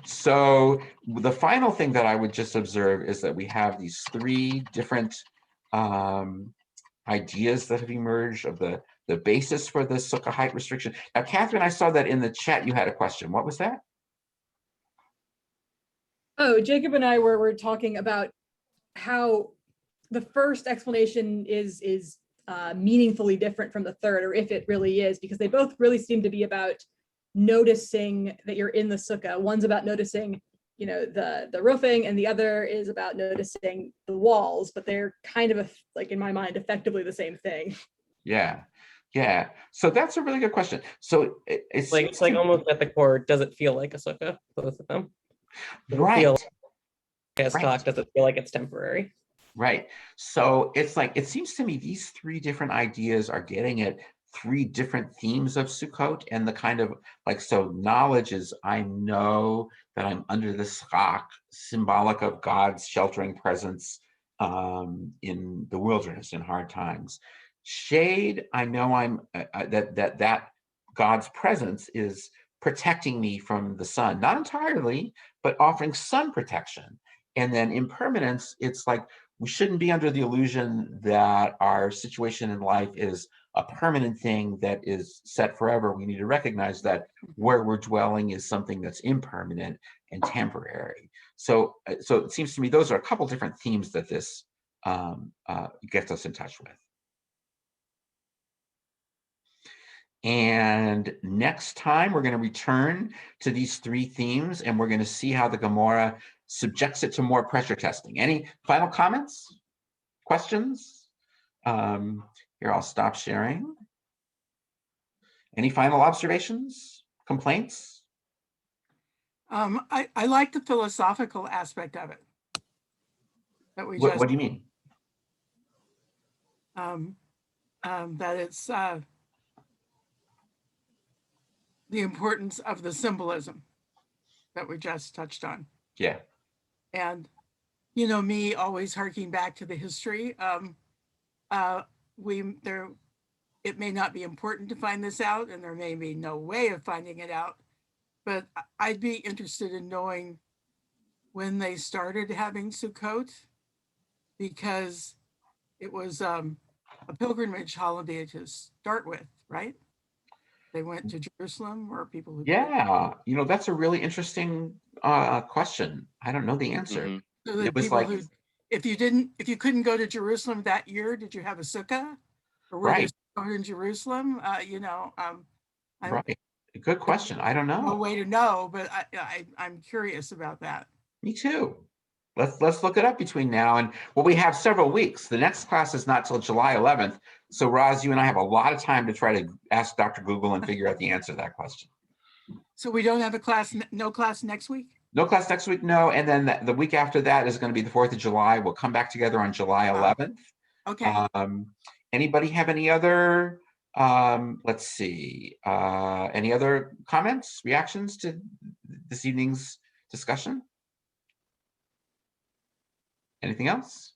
A: So the final thing that I would just observe is that we have these 3 different ideas that have emerged of the basis for the sukkah height restriction. Now, Catherine, I saw that in the chat you had a question. What was that?
B: Oh, Jacob and I were talking about how the first explanation is meaningfully different from the third, or if it really is, because they both really seem to be about noticing that you're in the sukkah. One's about noticing, you know, the roofing, and the other is about noticing the walls, but they're kind of like, in my mind, effectively the same thing.
A: Yeah. So that's a really good question. So it's
H: like almost at the core, does it feel like a sukkah, both of them?
A: Right.
H: as
A: Right.
H: talk doesn't feel like it's temporary.
A: Right. So it's like, it seems to me these three different ideas are getting at three different themes of Sukkot, and the kind of like, so knowledge is, I know that I'm under the schach, symbolic of God's sheltering presence in the wilderness in hard times. Shade, I know I'm that God's presence is protecting me from the sun, not entirely, but offering sun protection. And then impermanence, it's like, we shouldn't be under the illusion that our situation in life is a permanent thing that is set forever. We need to recognize that where we're dwelling is something that's impermanent and temporary. So it seems to me those are a couple different themes that this gets us in touch with. And next time, we're going to return to these three themes, and we're going to see how the Gemara subjects it to more pressure testing. Any final comments, questions? Here, I'll stop sharing. Any final observations, complaints?
I: I like the philosophical aspect of it. That we
A: What do you mean?
I: That it's the importance of the symbolism that we just touched on.
A: Yeah.
I: And, you know, me always harking back to the history. It may not be important to find this out, and there may be no way of finding it out, but I'd be interested in knowing when they started having Sukkot, because it was a pilgrimage holiday to start with, right? They went to Jerusalem, or people who
A: Yeah, you know, that's a really interesting question. I don't know the answer.
E: Mhm.
I: So that
A: It was
I: people
A: like,
I: who, if you couldn't go to Jerusalem that year, did you have a sukkah? Or were
A: right,
I: there in Jerusalem?
A: right. Good question. I don't
I: No
A: know.
I: way to know, but I'm curious about that.
A: Me too. Let's look it up between now and, well, we have several weeks. The next class is not till July 11th. So Roz, you and I have a lot of time to try to ask Dr. Google and figure out the answer to that question.
I: So we don't have a class, no class next week?
A: No class next week, no. And then the week after that is going to be the 4th of July. We'll come back together on July 11th.
I: Okay.
A: Anybody have any other, let's see, any other comments, reactions to this evening's discussion? Anything else?